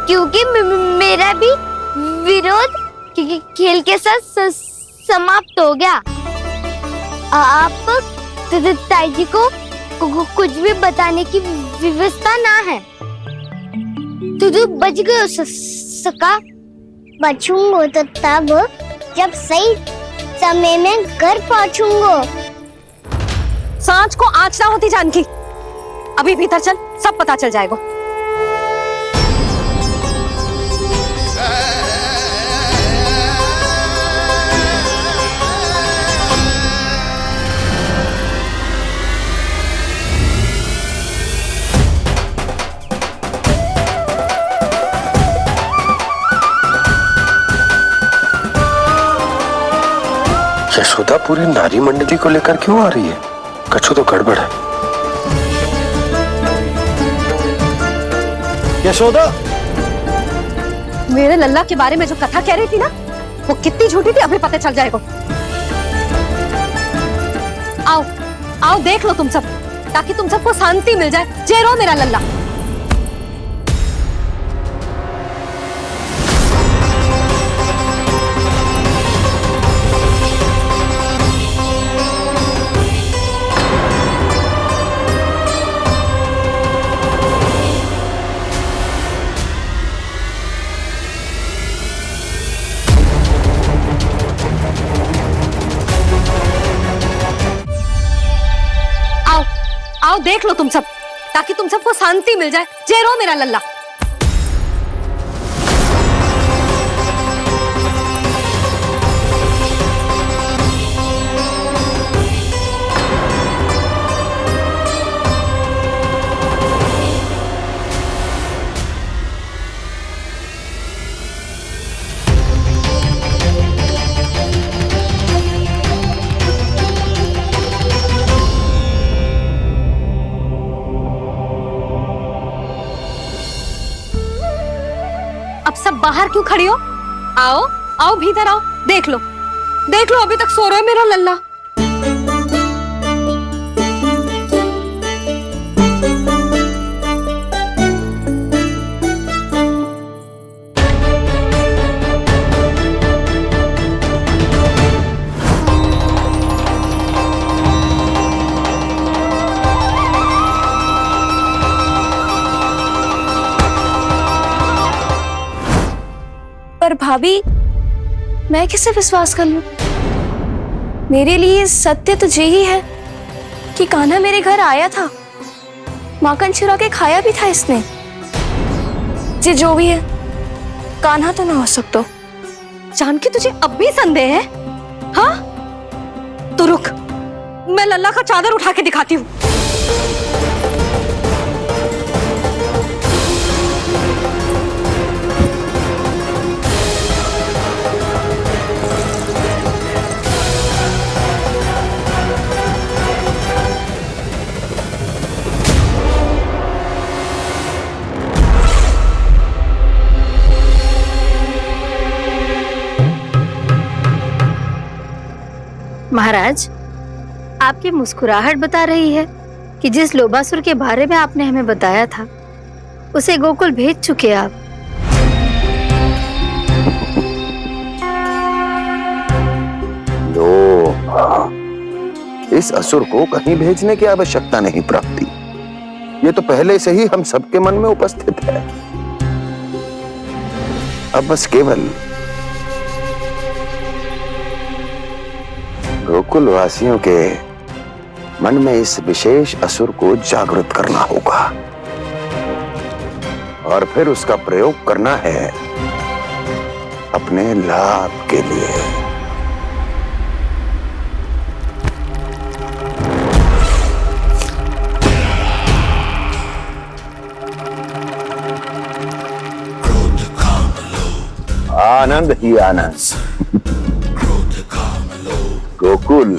G: क्योंकि मेरा भी विरोध खेल के साथ समाप्त हो गया। आप ताई जी को कुछ भी बताने की व्यवस्था ना है। तू बच गए सका। बचूंगा तो तब जब सही समय में घर पहुंचूंगा।
K: सांच को आँच ना होती जानकी, अभी भीतर चल, सब पता चल जाएगा।
A: पूरी नारी मंडली को लेकर क्यों आ रही है? कछु तो गड़बड़ है।
F: यशोदा,
K: मेरे लल्ला के बारे में जो कथा कह रही थी ना, वो कितनी झूठी थी अभी पता चल जाएगा। आओ आओ देख लो तुम सब, ताकि तुम सबको शांति मिल जाए। जे रो मेरा लल्ला। आओ देख लो तुम सब, ताकि तुम सबको शांति मिल जाए। जे रो मेरा लल्ला। अब सब बाहर क्यों खड़ी हो? आओ आओ भीतर आओ, देख लो अभी तक सो रहा है मेरा लल्ला।
E: पर भाभी, मैं किसे विश्वास कर लूं? मेरे लिए सत्य तो यही है कि कान्हा मेरे घर आया था, माखन चुरा के खाया भी था इसने। जे जो भी है, कान्हा तो ना हो सकता।
K: जानकी तुझे अब भी संदेह है? हाँ तो रुक, मैं लल्ला का चादर उठा के दिखाती हूँ।
C: महाराज, आपकी मुस्कुराहट बता रही है कि जिस लोबासुर के बारे में आपने हमें बताया था, उसे गोकुल भेज चुके आप।
L: इस असुर को कहीं भेजने की आवश्यकता नहीं प्राप्ति। ये तो पहले से ही हम सबके मन में उपस्थित है। अब बस केवल गोकुल वासियों के मन में इस विशेष असुर को जागृत करना होगा और फिर उसका प्रयोग करना है अपने लाभ के लिए। आनंद ही आनंद। गोकुल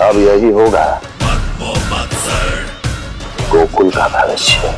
L: अब यही होगा गोकुल का भविष्य।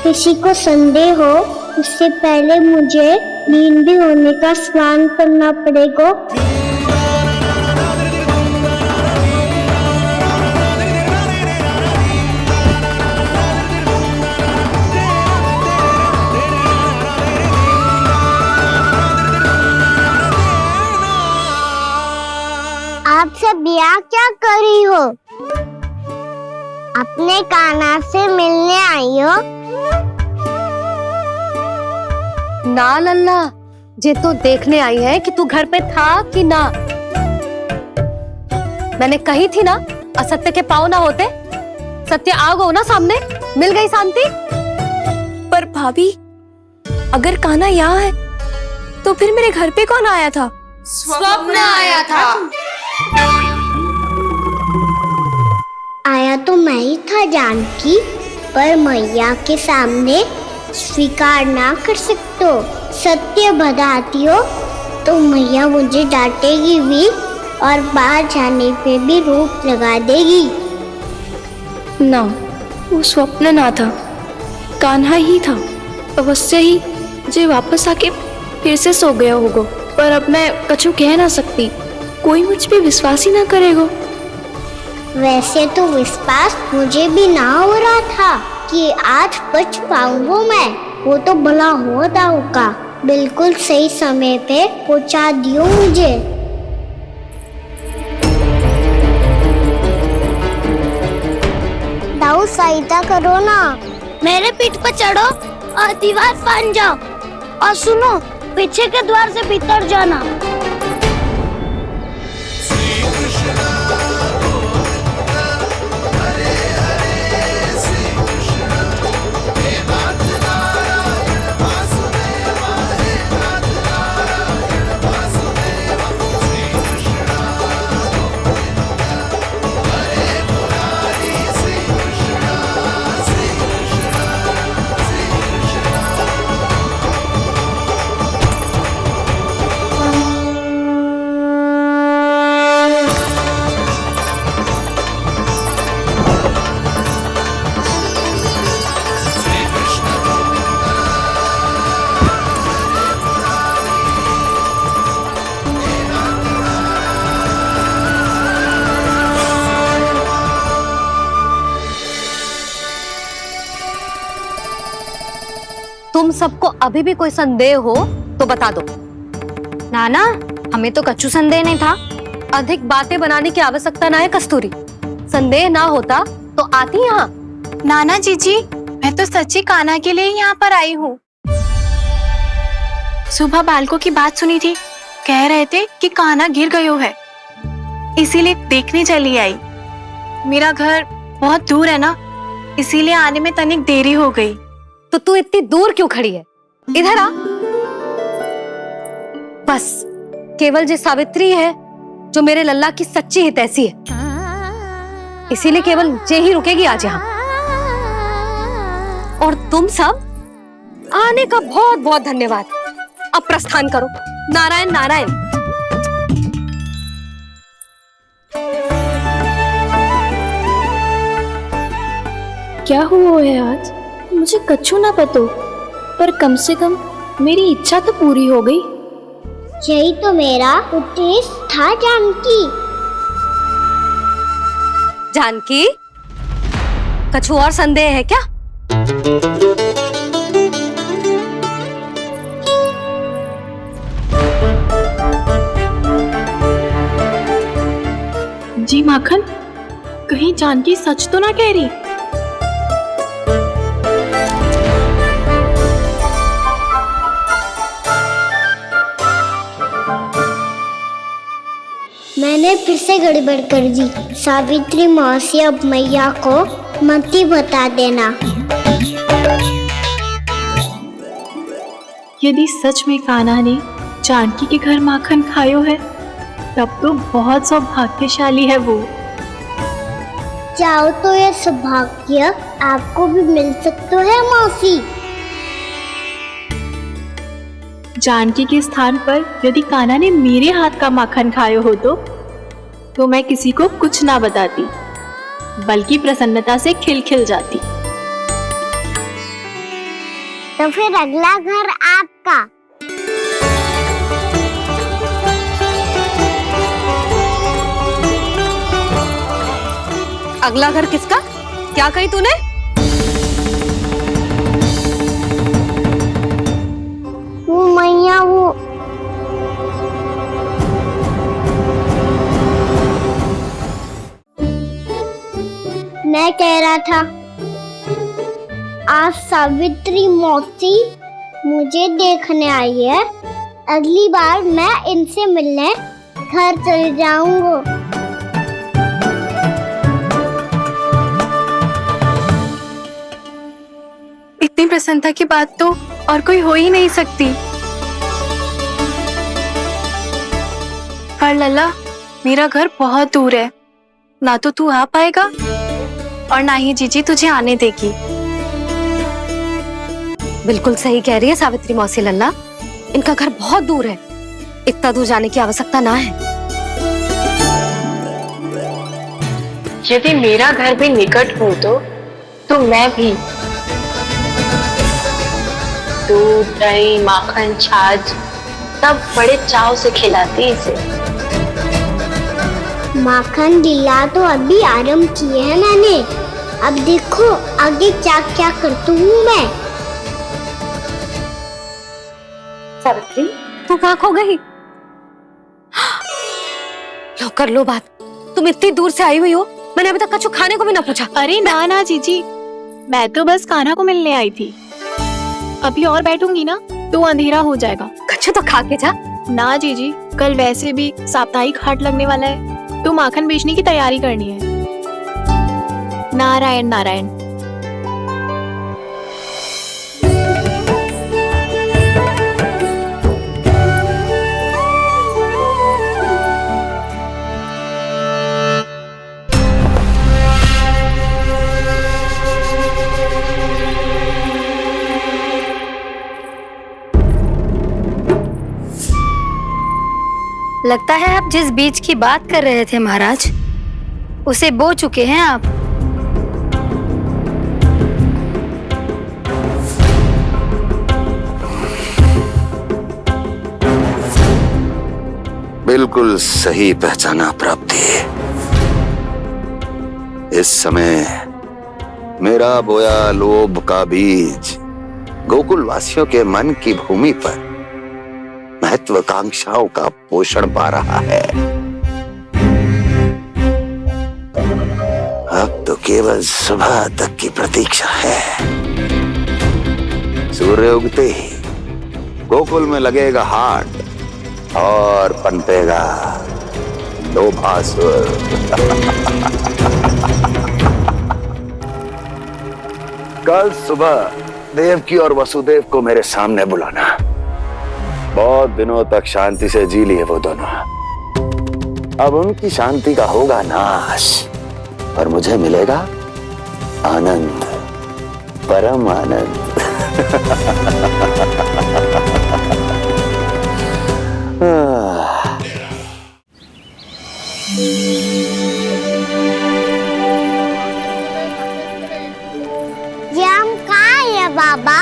G: किसी को संदेह हो, उससे पहले मुझे नींद भी होने का स्नान करना पड़ेगा। आप सब यहाँ क्या कर रही हो? अपने कान्हा से मिलने आई हो?
D: ना लल्ला, जे तो देखने आई है कि तू घर पे था कि ना। मैंने कही थी ना, असत्य के पाँव ना होते। सत्य आ गो ना सामने, मिल गई शांति।
E: पर भाभी, अगर कान्हा यहाँ है तो फिर मेरे घर पे कौन आया था?
C: स्वप्न आया था। आया तो मैं ही था जानकी, पर मैया के सामने स्वीकार ना कर सकते हो। सत्य बताती हो तो मैया मुझे डांटेगी भी और बाहर जाने पे भी रोक लगा देगी।
E: ना, वो स्वप्न ना था, कान्हा ही था। अवश्य ही जे वापस आके फिर से सो गया होगा। पर अब मैं कछु कह ना सकती, कोई मुझ पे विश्वास ही ना करेगा।
C: वैसे तो विश्वास मुझे भी ना हो रहा था कि आज बच पाऊंगा मैं। वो तो भला हो दाऊ का बिल्कुल सही समय पे पहुंचा दियो मुझे। दाऊ सहायता करो ना, मेरे पीठ पर चढ़ो और दीवार फान जाओ। और सुनो, पीछे के द्वार से भीतर जाना।
D: तुम सबको अभी भी कोई संदेह हो तो बता दो।
K: नाना, हमें तो कच्चू संदेह नहीं था।
D: अधिक बातें बनाने की आवश्यकता ना है कस्तूरी। संदेह ना होता तो आती यहाँ।
K: नाना जीजी, मैं तो सच्ची कान्हा के लिए यहाँ पर आई हूँ। सुबह बालकों की बात सुनी थी, कह रहे थे कि कान्हा गिर गयो है, इसीलिए देखने चली आई। मेरा घर बहुत दूर है ना, इसीलिए आने में तनिक देरी हो गई।
D: तो तू इतनी दूर क्यों खड़ी है? इधर आ। बस केवल जे सावित्री है जो मेरे लल्ला की सच्ची हितैषी है, इसीलिए केवल जे ही रुकेगी आज यहाँ। और तुम सब आने का बहुत बहुत धन्यवाद। अब प्रस्थान करो। नारायण नारायण।
E: क्या हुआ है आज? मुझे कछु ना पतो, पर कम से कम मेरी इच्छा तो पूरी हो गई।
C: यही तो मेरा उद्देश्य था जानकी।
D: जानकी, कछु और संदेह है क्या?
E: जी माखन, कहीं जानकी सच तो ना कह रही?
C: मैंने फिर से गड़बड़ कर दी। सावित्री मौसी अब मैया को मत ही बता देना।
E: यदि सच में कान्हा ने जानकी के घर माखन खायो है, तब तो बहुत सौभाग्यशाली है वो।
C: चाहो तो ये सौभाग्य आपको भी मिल सकता है मौसी।
E: जानकी के स्थान पर यदि कान्हा ने मेरे हाथ का माखन खायो हो तो मैं किसी को कुछ ना बताती, बल्कि प्रसन्नता से खिलखिल जाती।
C: तो फिर अगला घर आपका।
D: अगला घर किसका? क्या कही तूने?
C: वो मैया, वो मैं कह रहा था, आज सावित्री मौसी
G: मुझे देखने आई है। अगली बार मैं इनसे मिलने घर चले जाऊंगा।
K: इतनी प्रसन्नता की बात तो और कोई हो ही नहीं सकती। पर लल्ला, मेरा घर बहुत दूर है, ना तो तू आ पाएगा और ना ही जीजी तुझे आने देगी।
D: बिल्कुल सही कह रही है सावित्री मौसी लल्ला, इनका घर बहुत दूर है, इतना दूर जाने की आवश्यकता ना है।
K: यदि मेरा घर भी निकट हो तो मैं भी दूध, दही, माखन, छाछ सब बड़े चाव से खिलाती इसे।
G: माखन लीला तो अभी आरंभ की है मैंने। अब देखो आगे क्या क्या करती हूँ मैं।
D: सावित्री, तू कहाँ खो गई? लो कर लो बात, तुम इतनी दूर से आई हुई हो, मैंने अभी तक कछु खाने को भी ना पूछा।
K: अरे ना ना जीजी, मैं तो बस कान्हा को मिलने आई थी। अभी और बैठूंगी ना तो अंधेरा हो जाएगा।
D: कछु तो खा के जा।
K: ना जीजी, कल वैसे भी साप्ताहिक हाट लगने वाला है, तो माखन बेचने की तैयारी करनी है। नारायण नारायण।
E: लगता है आप जिस बीज की बात कर रहे थे महाराज, उसे बो चुके हैं आप।
L: बिल्कुल सही पहचाना प्राप्ति। इस समय मेरा बोया लोभ का बीज गोकुल वासियों के मन की भूमि पर महत्वाकांक्षाओं का पोषण पा रहा है। अब तो केवल सुबह तक की प्रतीक्षा है। सूर्य उगते ही गोकुल में लगेगा हाट और पनपेगा लोभासुर। कल सुबह देवकी और वसुदेव को मेरे सामने बुलाना। बहुत दिनों तक शांति से जी लिए वो दोनों, अब उनकी शांति का होगा नाश और मुझे मिलेगा आनंद, परम आनंद।
G: ये हम कहाँ है बाबा?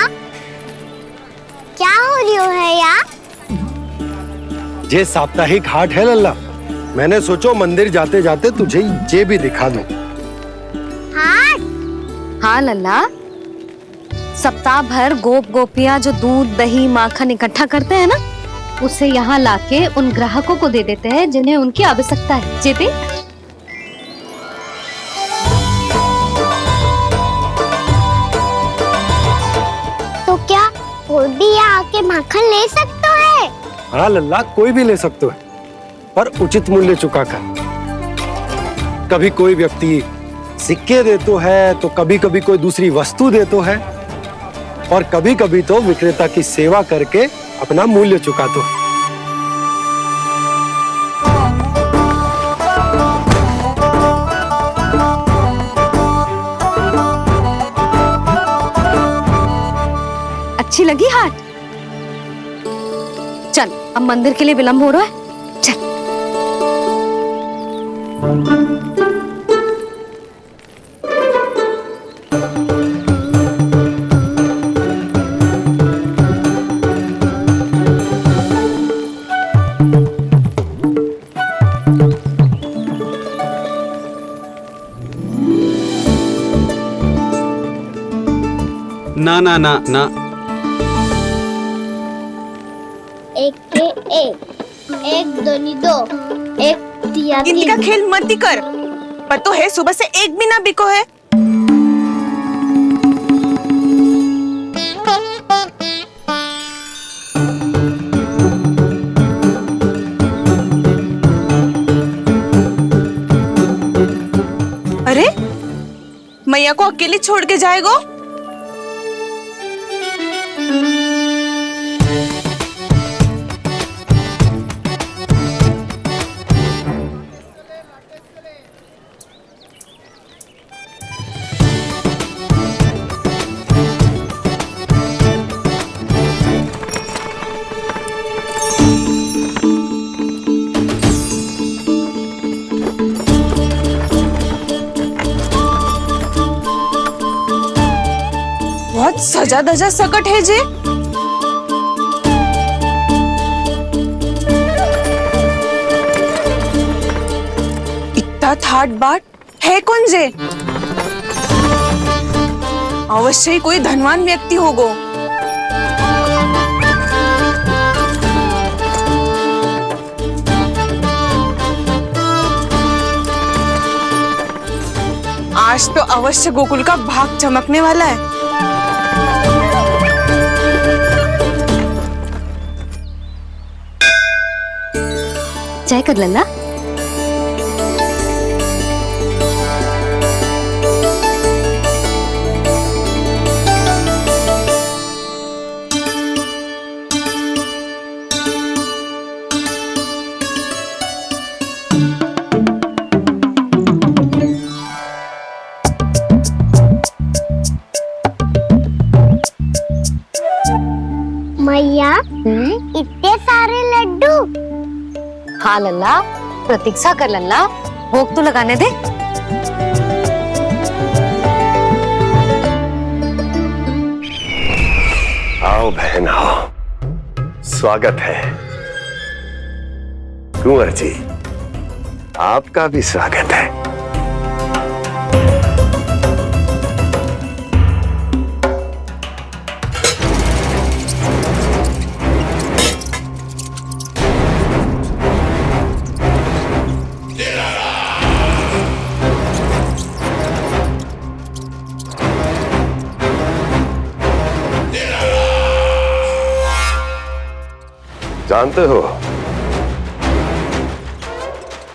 G: क्या हो रही है यार?
F: ये साप्ताहिक हाट है लल्ला, मैंने सोचो मंदिर जाते जाते तुझे ये भी दिखा दूं।
G: हाट?
D: हाँ लल्ला, सप्ताह भर गोप गोपियां जो दूध, दही, माखन इकट्ठा करते हैं ना, उसे यहाँ लाके उन ग्राहकों को दे देते हैं जिन्हें उनकी आवश्यकता है। जेपी,
G: तो क्या कोई भी यहाँ आके माखन ले सकता है?
F: हाँ लल्ला, कोई भी ले सकते है, पर उचित मूल्य चुकाकर। कभी कोई व्यक्ति सिक्के देतो है, तो कभी कभी कोई दूसरी वस्तु देतो है, और कभी कभी तो विक्रेता की सेवा करके अपना मूल्य चुकातो है।
D: अच्छी लगी हाट? चल, अब मंदिर के लिए विलंब हो रहा है, चल।
H: ना ना ना ना,
G: एक के एक दोनी दो, एक दिया
J: गिनती का खेल मत ही कर, पर तो है सुबह से एक भी ना बिको है।
E: मैया को अकेले छोड़ के जाएगो? बहुत सजा धजा सकट है जे। इतना ठाट बाट है कौन जे? अवश्य ही कोई धनवान व्यक्ति होगो। आज तो अवश्य गोकुल का भाग चमकने वाला है।
D: चाय कर लल्ला।
G: मैया इतने सारे लड्डू।
D: हाँ लल्ला, प्रतीक्षा कर लल्ला, भोग तो लगाने दे।
L: आओ बहन आओ, स्वागत है। कुंवर जी, आपका भी स्वागत है। जानते हो,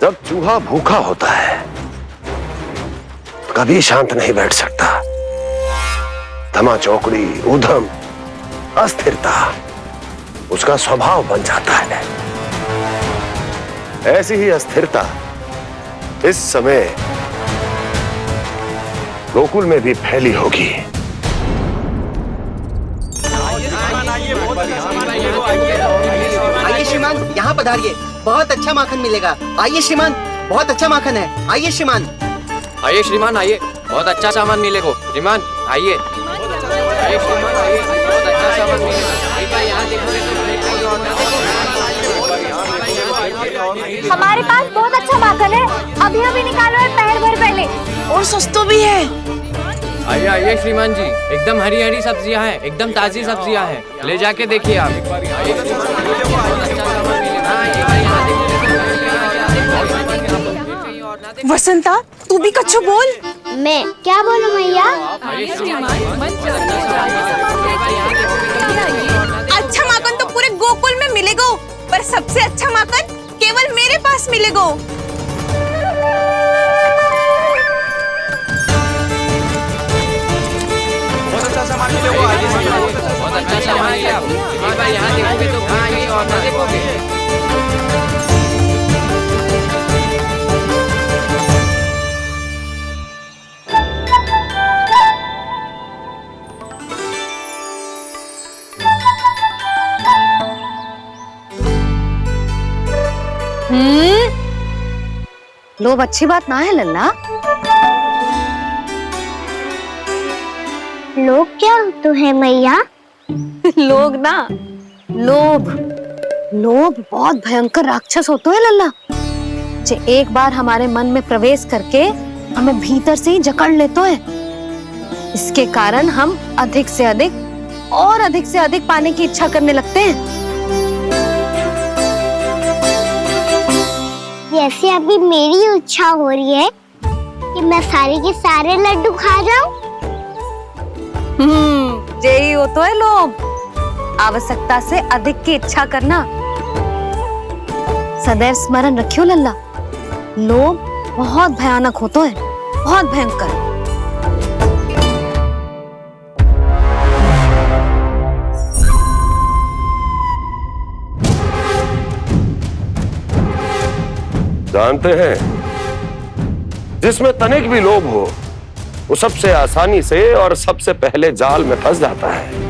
L: जब चूहा भूखा होता है कभी शांत नहीं बैठ सकता। धमा चौकड़ी, उधम, अस्थिरता उसका स्वभाव बन जाता है। ऐसी ही अस्थिरता इस समय गोकुल में भी फैली होगी।
M: आइए श्रीमान, यहाँ पधारिए, बहुत अच्छा माखन मिलेगा। आइए श्रीमान, बहुत अच्छा माखन है। आइए श्रीमान।
N: आइए श्रीमान, आइए, बहुत अच्छा सामान मिलेगा। श्रीमान आइए, आइए श्रीमान, आइए, बहुत अच्छा सामान मिलेगा। यहाँ देखोगे तो
C: हमारे पास बहुत अच्छा माखन है, अभी अभी निकालो है, पहर भर पहले।
E: और सस्ता भी है।
N: आइए आइए श्रीमान जी, एकदम हरी हरी सब्जियां हैं, एकदम ताजी सब्जियां हैं, ले जाके देखिए आप।
E: वसंता, तू भी कछु बोल।
G: मैं क्या बोलूं मैया?
E: अच्छा माखन तो पूरे गोकुल में मिलेगा, पर सबसे अच्छा माखन केवल मेरे पास मिलेगा।
N: बहुत अच्छा सामान है आप। यहाँ देखोगे तो और ना देखोगे।
D: लोभ अच्छी बात ना है लल्ला।
G: लोग क्या होते हैं मैया?
D: लोग ना, लोभ। लोभ बहुत भयंकर राक्षस होते हैं लल्ला, जो एक बार हमारे मन में प्रवेश करके हमें भीतर से ही जकड़ लेते हैं। इसके कारण हम अधिक से अधिक और अधिक से अधिक पाने की इच्छा करने लगते हैं।
G: जैसे अभी मेरी इच्छा हो रही है कि मैं सारे के सारे लड्डू खा जाऊं।
D: यही होता है लोभ, आवश्यकता से अधिक की इच्छा करना। सदैव स्मरण रखियो लल्ला, लोभ बहुत भयानक होता है, बहुत भयंकर।
L: जानते हैं, जिसमें तनिक भी लोभ हो वो सबसे आसानी से और सबसे पहले जाल में फंस जाता है।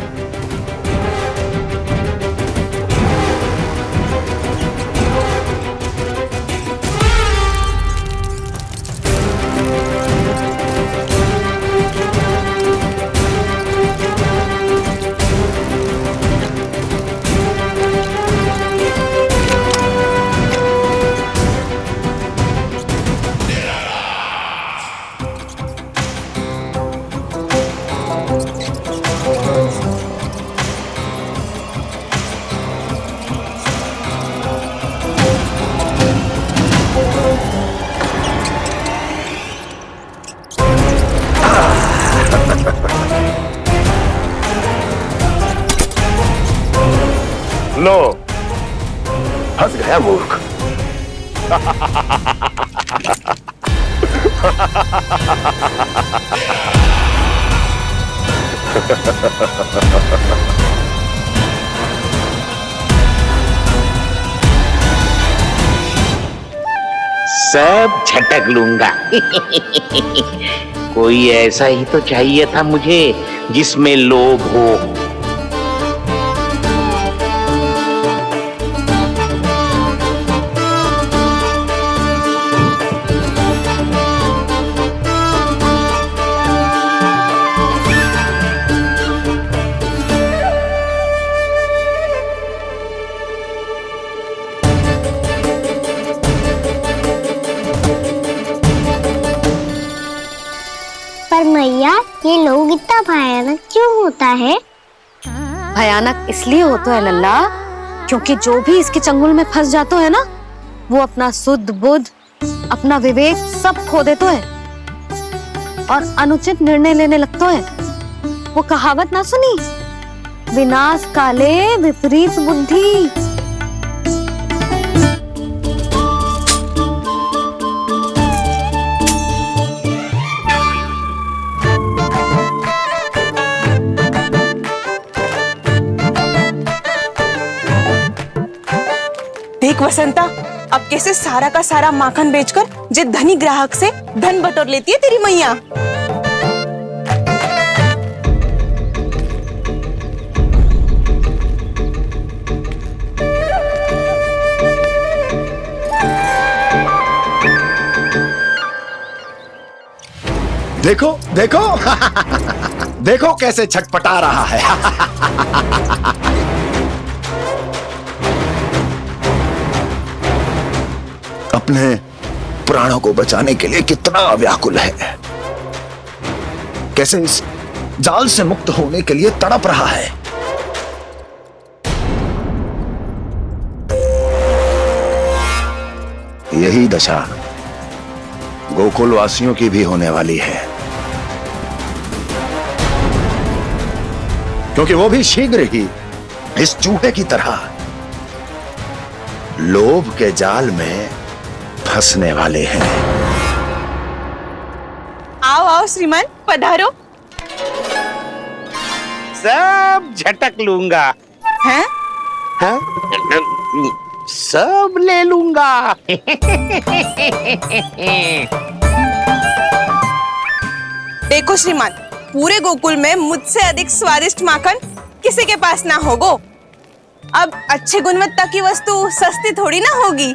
L: लो, फंस गया मूर्ख।
O: सब झटक लूंगा। कोई ऐसा ही तो चाहिए था मुझे जिसमें लोभ हो।
G: पर मैया, ये लोग इतना भयानक क्यों होता है?
D: भयानक इसलिए होता है लल्ला, क्योंकि जो भी इसके चंगुल में फंस जाता है ना, वो अपना शुद्ध बुद्ध, अपना विवेक सब खो देता है और अनुचित निर्णय लेने लगता है। वो कहावत ना सुनी, विनाश काले विपरीत बुद्धि।
J: देख वसंता, अब कैसे सारा का सारा माखन बेचकर जे धनी ग्राहक से धन बटोर लेती है तेरी मैया।
B: देखो देखो देखो कैसे छटपटा रहा है। अपने प्राणों को बचाने के लिए कितना व्याकुल है, कैसे इस जाल से मुक्त होने के लिए तड़प रहा है। यही दशा गोकुल वासियों की भी होने वाली है, क्योंकि वो भी शीघ्र ही इस चूहे की तरह लोभ के जाल में फंसने वाले हैं।
J: आओ आओ श्रीमान, पधारो।
O: सब झटक लूंगा।
J: हैं?
O: हाँ? सब ले लूंगा।
J: देखो श्रीमान, पूरे गोकुल में मुझसे अधिक स्वादिष्ट माखन किसी के पास ना होगो। अब अच्छे गुणवत्ता की वस्तु सस्ती थोड़ी ना होगी।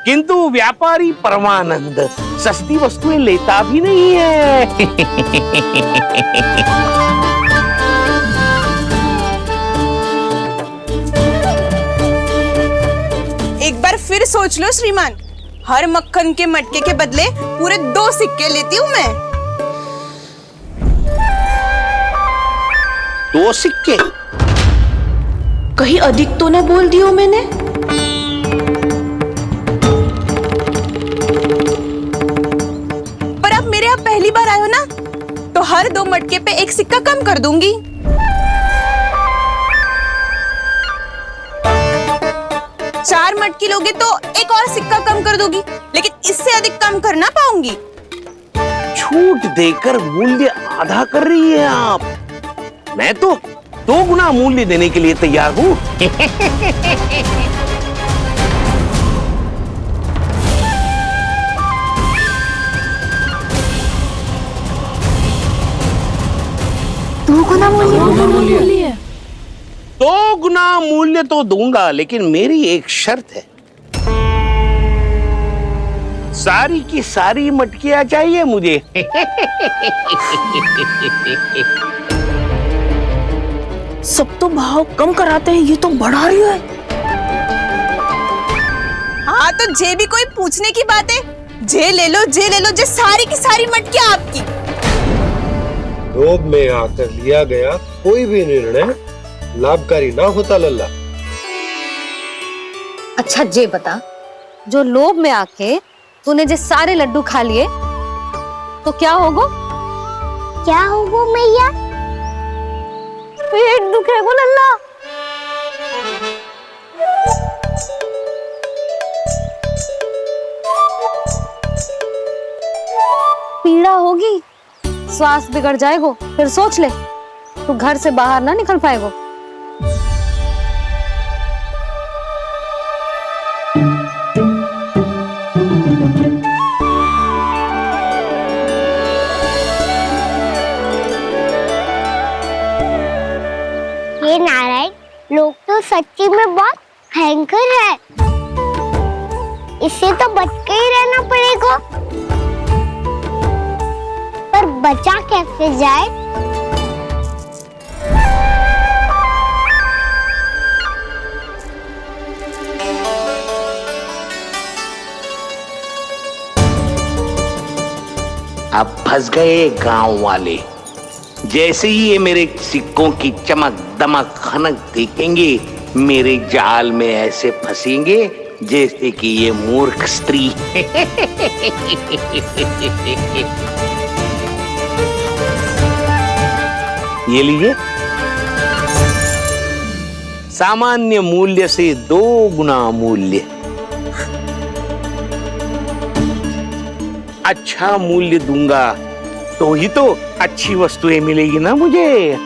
O: किंतु व्यापारी परमानंद सस्ती वस्तुएं लेता भी नहीं है।
J: एक बार फिर सोच लो श्रीमान, हर मक्खन के मटके के बदले पूरे 2 सिक्के लेती हूँ मैं।
O: 2 सिक्के?
J: कहीं अधिक तो ना बोल दियो मैंने? पर आप मेरे यहाँ पहली बार आए हो ना, तो हर 2 मटके पे 1 सिक्का कम कर दूंगी। चार मटकी लोगे तो 1 और सिक्का कम कर दोगी, लेकिन इससे अधिक कम कर ना पाऊंगी।
O: छूट देकर मूल्य आधा कर रही है आप। मैं तो 2 गुना मूल्य देने के लिए तैयार हूँ।
I: मूल्य है?
O: 2 गुना मूल्य तो दूंगा, लेकिन मेरी एक शर्त है। सारी की सारी मटकियां चाहिए मुझे।
J: सब तो भाव कम कराते हैं, ये तो बढ़ा रही है। हाँ तो जे भी कोई पूछने की बात है, जे ले लो, जे ले लो, जे सारी की सारी मटकियां आपकी।
F: लोभ में आकर लिया गया कोई भी निर्णय लाभकारी ना होता लल्ला।
D: अच्छा जे बता, जो लोभ में आके तूने जे सारे लड्डू खा लिए तो क्या होगो?
G: क्या होगो मैया?
D: पेट दुखेगो लल्ला। पीड़ा होगी, स्वास्थ्य बिगड़ जाएगो, फिर सोच ले तू घर से बाहर ना निकल पाएगो।
G: ये नारायण लोग तो सच्ची में बहुत भयंकर है, इससे तो बच के ही रहना पड़ेगा। पर बचा कैसे जाए?
O: अब फंस गए गांव वाले। जैसे ही ये मेरे सिक्कों की चमक दमक खनक देखेंगे, मेरे जाल में ऐसे फंसेंगे जैसे कि ये मूर्ख स्त्री। ये लीजिए, सामान्य मूल्य से 2 गुना मूल्य। अच्छा मूल्य दूंगा तो ही तो अच्छी वस्तुएं मिलेगी ना मुझे।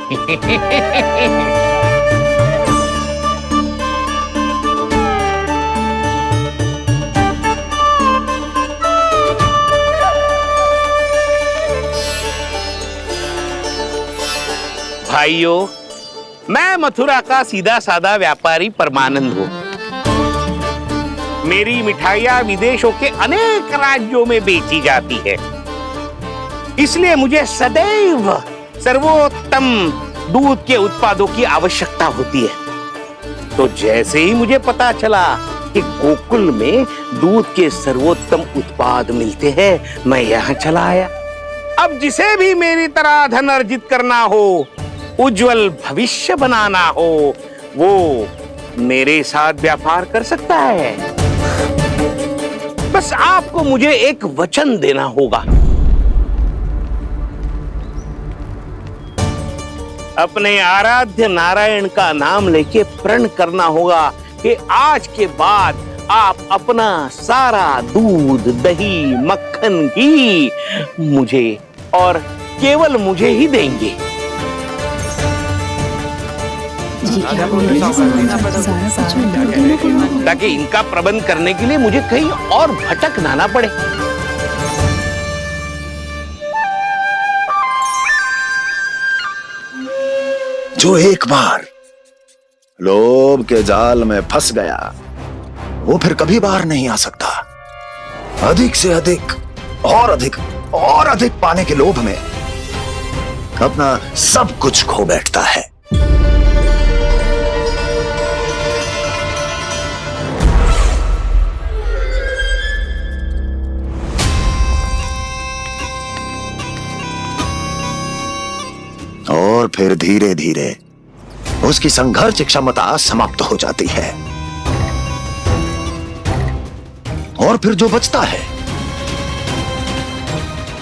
O: भाइयों, मैं मथुरा का सीधा साधा व्यापारी परमानंद हूँ। मेरी मिठाइयाँ विदेशों के अनेक राज्यों में बेची जाती है, इसलिए मुझे सदैव सर्वोत्तम दूध के उत्पादों की आवश्यकता होती है। तो जैसे ही मुझे पता चला कि गोकुल में दूध के सर्वोत्तम उत्पाद मिलते हैं, मैं यहाँ चला आया। अब जिसे भी मेरी तरह धन अर्जित करना हो, उज्जवल भविष्य बनाना हो, वो मेरे साथ व्यापार कर सकता है। बस आपको मुझे एक वचन देना होगा। अपने आराध्य नारायण का नाम लेके प्रण करना होगा कि आज के बाद आप अपना सारा दूध, दही, मक्खन, घी मुझे और केवल मुझे ही देंगे। ताकि इनका प्रबंध करने के लिए मुझे कहीं और भटकना ना पड़े।
L: जो एक बार लोभ के जाल में फंस गया, वो फिर कभी बाहर नहीं आ सकता। अधिक से अधिक और अधिक और अधिक पाने के लोभ में अपना सब कुछ खो बैठता है। और फिर धीरे धीरे उसकी संघर्ष क्षमता समाप्त हो जाती है, और फिर जो बचता है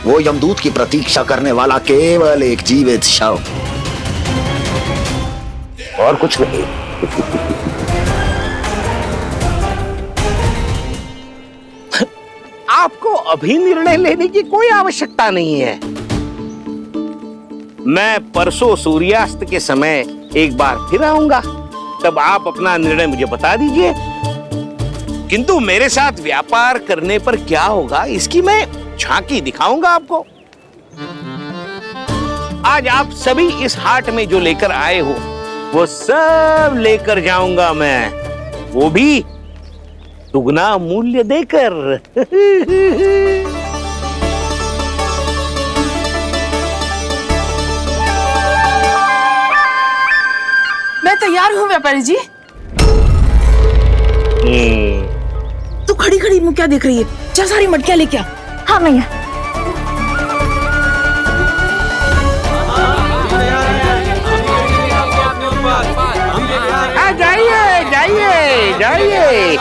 L: वो यमदूत की प्रतीक्षा करने वाला केवल एक जीवित शव, और कुछ नहीं।
O: आपको अभी निर्णय लेने की कोई आवश्यकता नहीं है। मैं परसों सूर्यास्त के समय एक बार फिर आऊंगा, तब आप अपना निर्णय मुझे बता दीजिए। किंतु मेरे साथ व्यापार करने पर क्या होगा, इसकी मैं झांकी दिखाऊंगा आपको। आज आप सभी इस हाट में जो लेकर आए हो वो सब लेकर जाऊंगा मैं, वो भी दुगना मूल्य देकर।
J: मैं तैयार हूँ व्यापारी जी। तू खड़ी खड़ी मुँह क्या देख रही है? चल सारी मटकियाँ लेके आ।
E: हाँ मैया।
O: जाइए जाइए जाइए।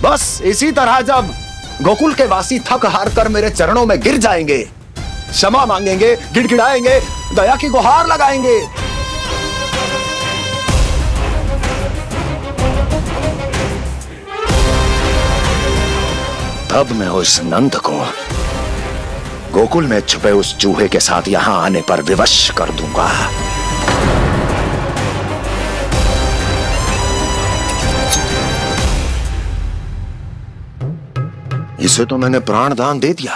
L: बस इसी तरह जब गोकुल के वासी थक हार कर मेरे चरणों में गिर जाएंगे, क्षमा मांगेंगे, गिड़गिड़ाएंगे, दया की गुहार लगाएंगे, तब मैं उस नंद को गोकुल में छुपे उस चूहे के साथ यहां आने पर विवश कर दूंगा। इसे तो मैंने प्राण दान दे दिया,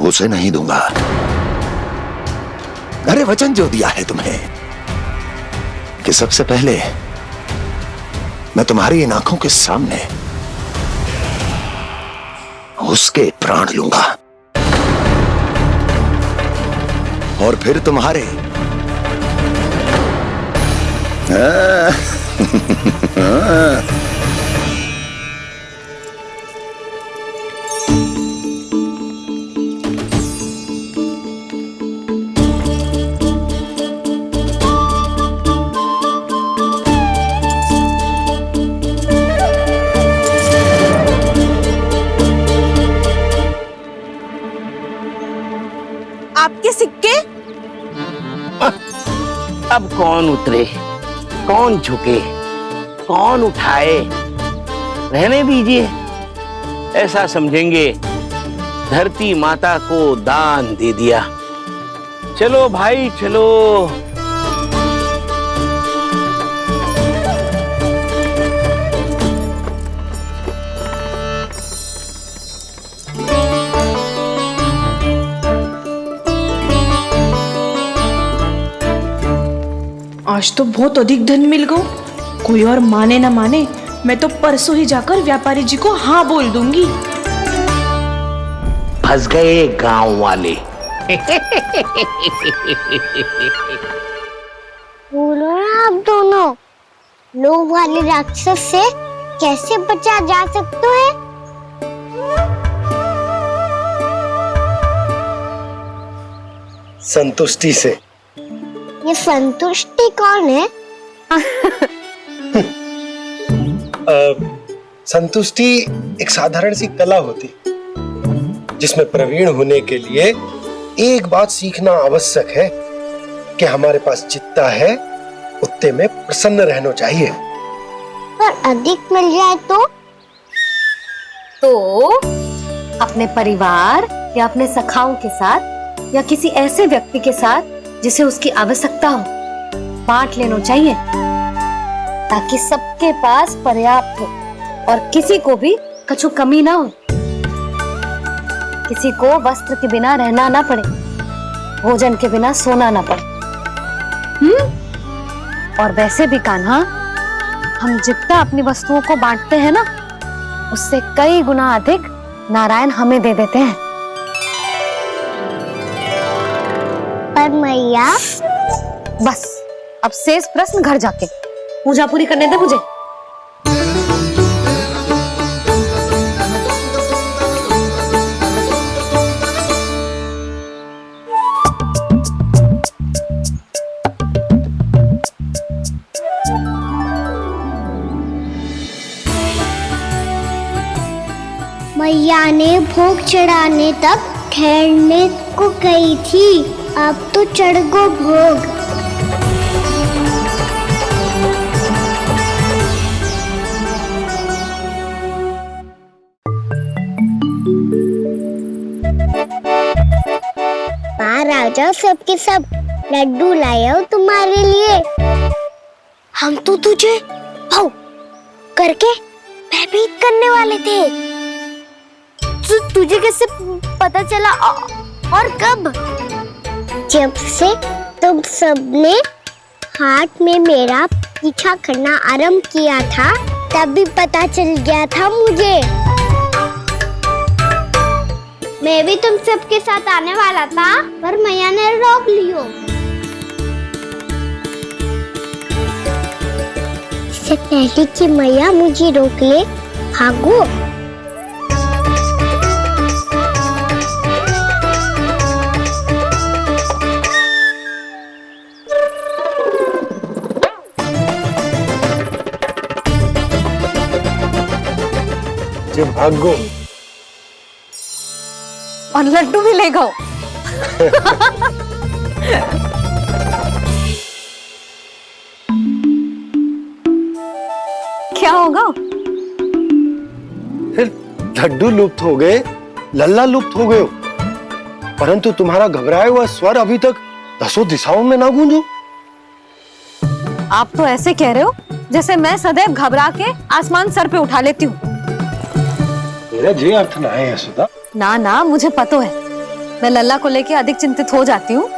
L: उसे नहीं दूंगा। अरे वचन जो दिया है तुम्हें कि सबसे पहले मैं तुम्हारी इन आंखों के सामने उसके प्राण लूंगा और फिर तुम्हारे
J: आपके सिक्के।
O: अब कौन उतरे, कौन झुके, कौन उठाए, रहने दीजिए। ऐसा समझेंगे धरती माता को दान दे दिया। चलो भाई चलो।
E: आज तो बहुत अधिक धन मिल गया। कोई और माने ना माने, मैं तो परसों ही जाकर व्यापारी जी को हाँ बोल दूंगी।
O: फंस गए गांव वाले।
G: बोलो ना आप दोनों, लोभ वाले राक्षस से कैसे बचा जा सकता है?
F: संतुष्टि से।
G: ये संतुष्टि कौन है?
F: संतुष्टि एक साधारण सी कला होती जिसमें प्रवीण होने के लिए एक बात सीखना आवश्यक है कि हमारे पास जितना है उतने में प्रसन्न रहना चाहिए।
G: पर अधिक मिल जाए
D: तो अपने परिवार या अपने सखाओं के साथ या किसी ऐसे व्यक्ति के साथ जिसे उसकी आवश्यकता हो बांट लेना चाहिए, ताकि सबके पास पर्याप्त हो और किसी को भी कछु कमी ना हो, किसी को वस्त्र के बिना रहना ना पड़े, भोजन के बिना सोना ना पड़े। और वैसे भी कान्हा, हम जितना अपनी वस्तुओं को बांटते हैं ना, उससे कई गुना अधिक नारायण हमें दे देते हैं।
G: पर मैया,
D: बस अब शेष प्रश्न घर जाके पूजा पूरी करने दे मुझे।
G: मैया ने भोग चढ़ाने तक ठहरने को कही थी, अब तो चढ़ गो भोग। बाहर आ जाओ सबके सब, लड्डू लाया हूँ तुम्हारे लिए। हम तो तुझे भाव करके भयभीत करने वाले थे। तुझे कैसे पता चला और कब? जब से तुम सबने हाथ में मेरा पीछा करना आरंभ किया था, तभी पता चल गया था मुझे। मैं भी तुम सबके साथ आने वाला था, पर मैया ने रोक लियो। इससे पहले कि मैया मुझे रोक ले, भागो।
F: भागो
D: और लड्डू भी ले गो। क्या होगा?
F: फिर लड्डू लुप्त हो गए, लल्ला लुप्त हो गए, परंतु तुम्हारा घबराया हुआ स्वर अभी तक 10 दिशाओं में ना गूंजो।
D: आप तो ऐसे कह रहे हो जैसे मैं सदैव घबरा के आसमान सर पे उठा लेती हूँ।
F: मेरा जे अर्थ ना है यशोदा।
D: ना ना, मुझे पता है, मैं लल्ला को लेके अधिक चिंतित हो जाती हूँ,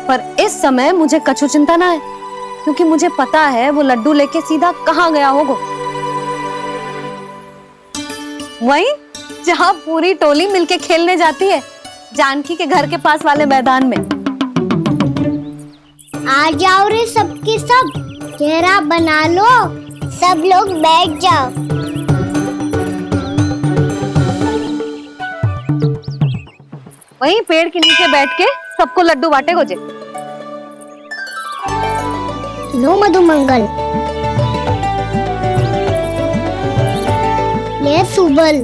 D: पर इस समय मुझे कछु चिंता ना है, क्योंकि मुझे पता है वो लड्डू लेके सीधा कहाँ गया होगा। वहीं जहाँ पूरी टोली मिलके खेलने जाती है, जानकी के घर के पास वाले मैदान में।
G: आ जाओ रे सबके सब, घेरा बना लो, सब लोग बैठ जाओ।
D: वहीं पेड़ के नीचे बैठ के सबको लड्डू बांटे गोजे।
G: लो मधुमंगल, ले सुबल,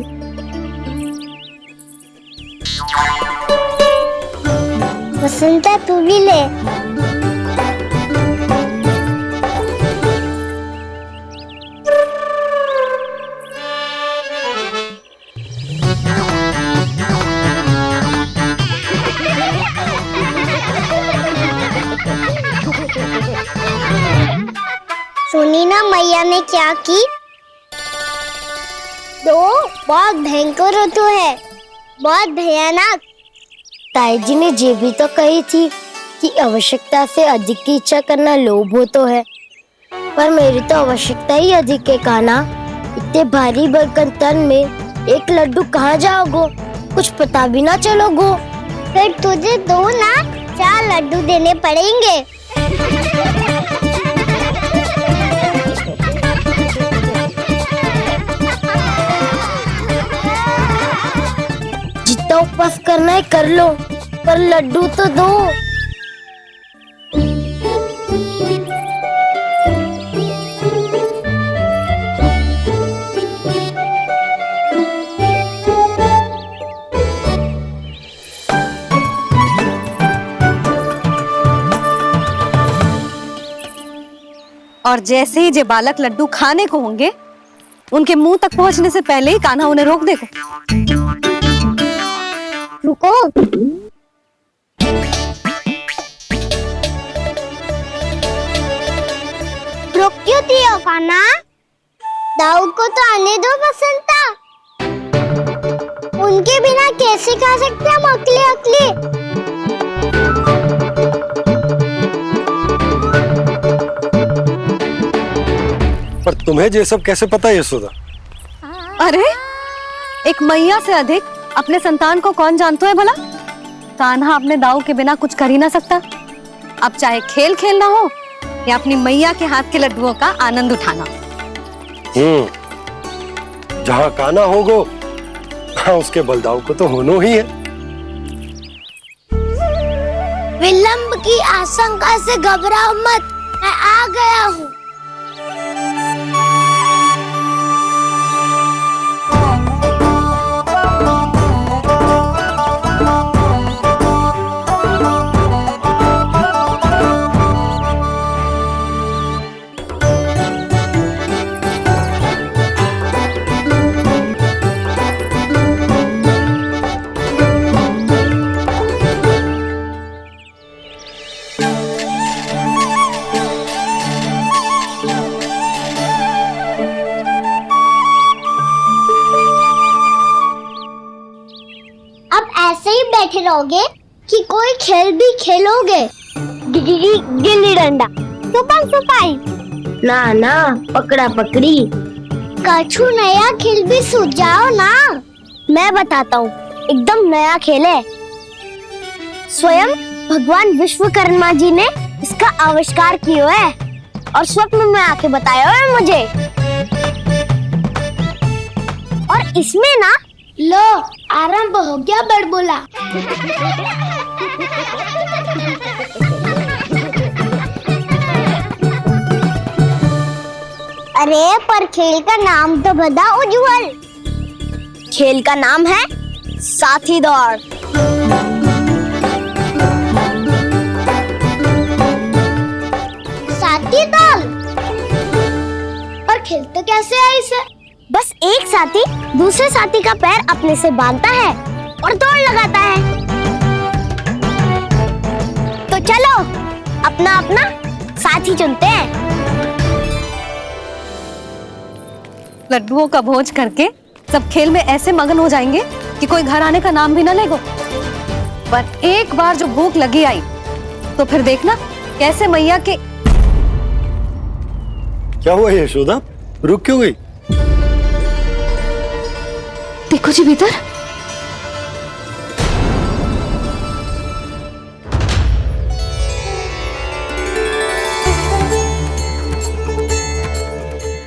G: वसंता तू भी ले। सुनी ना मैया ने क्या की? दो बहुत भयंकर ऋतु है, बहुत भयानक। ताई जी ने ये भी तो कही थी कि आवश्यकता से अधिक की इच्छा करना लोभ हो तो है, पर मेरी तो आवश्यकता ही अधिक है कान्हा। इतने भारी बर्तन तन में एक लड्डू कहाँ जाओगो, कुछ पता भी ना चलोगो। फिर तुझे 2 ना 4 लड्डू देने पड़ेंगे। जितना उपवास करना है कर लो, पर लड्डू तो दो।
D: और जैसे ही जे बालक लड्डू खाने को होंगे, उनके मुंह तक पहुंचने से पहले ही कान्हा उन्हें रोक देगा।
G: रुको, रुक क्यों दियो कान्हा? दाऊ को तो आने दो बसंता, उनके बिना कैसे खा सकते हम अकेले अकेले?
F: पर तुम्हें ये सब कैसे पता है यशोदा?
D: अरे एक मैया से अधिक अपने संतान को कौन जानता है भला? कान्हा अपने दाऊ के बिना कुछ कर ही ना सकता। अब चाहे खेल खेलना हो या अपनी मैया के हाथ के लड्डुओं का आनंद उठाना।
F: जहाँ कान्हा होगो, हाँ उसके बलदाऊ को तो होना ही है।
G: विलंब की आशंका से घबराओ मत, मैं आ गया हूँ। खेलोगे कि कोई खेल भी खेलोगे? गिल्ली डंडा, छुपन छुपाई, ना पकड़ा पकड़ी। कछु नया खेल भी सुझाओ ना। मैं बताता हूँ, एकदम नया खेल है। स्वयं भगवान विश्वकर्मा जी ने इसका आविष्कार किया है और स्वप्न में आके बताया है मुझे। और इसमें ना, लो आरंभ हो गया बड़बोला। अरे पर खेल का नाम तो बता उज्जवल। खेल का नाम है साथी दौड़। साथी दौड़? और खेलते कैसे है इसे? बस एक साथी दूसरे साथी का पैर अपने से बांधता है और दौड़ लगाता है। तो चलो अपना अपना साथी चुनते हैं।
D: लड्डुओं का भोज करके सब खेल में ऐसे मगन हो जाएंगे कि कोई घर आने का नाम भी ना लेगो। पर एक बार जो भूख लगी आई तो फिर देखना कैसे मैया के।
F: क्या हुआ यशोदा, रुक क्यों गई?
D: देखो जी भीतर।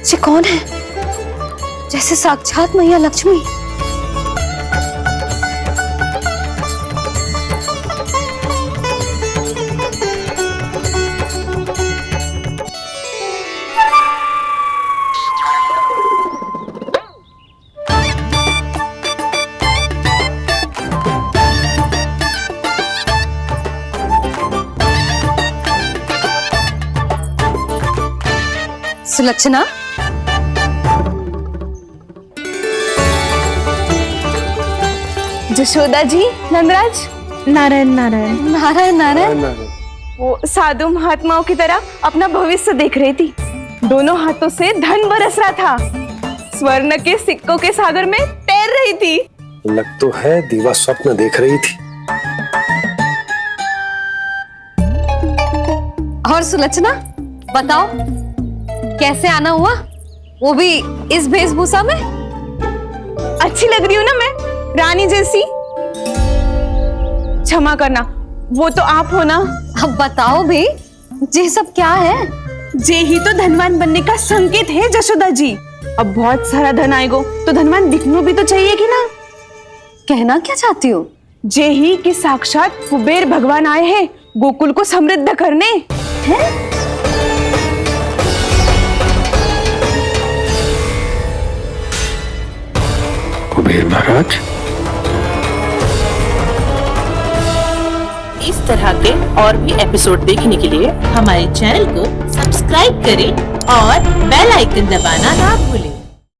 D: ये कौन है? जैसे साक्षात मैया लक्ष्मी। सुलक्षणा,
J: जशोदा जी, नंदराज, नारायण नारायण
D: नारायण नारायण।
J: वो साधु महात्माओं की तरह अपना भविष्य देख रही थी। दोनों हाथों से धन बरस रहा था। स्वर्ण के सिक्कों के सागर में तैर रही थी।
F: लग तो है दीवा स्वप्न देख रही थी।
D: और सुलक्षणा बताओ, कैसे आना हुआ, वो भी इस वेशभूषा में?
J: अच्छी लग रही हूँ ना मैं, रानी जैसी? क्षमा करना, वो तो आप हो ना।
D: अब बताओ भी, ये सब क्या है?
J: जे ही तो धनवान बनने का संकेत है जशोदा जी। अब बहुत सारा धन आएगा तो धनवान दिखना भी तो चाहिए कि ना।
D: कहना क्या चाहती हो?
J: जे ही कि साक्षात कुबेर भगवान आए हैं गोकुल को समृद्ध करने। हैं?
F: कुबेर महाराज?
P: इस तरह के और भी एपिसोड देखने के लिए हमारे चैनल को सब्सक्राइब करें और बेल आइकन दबाना ना भूलें।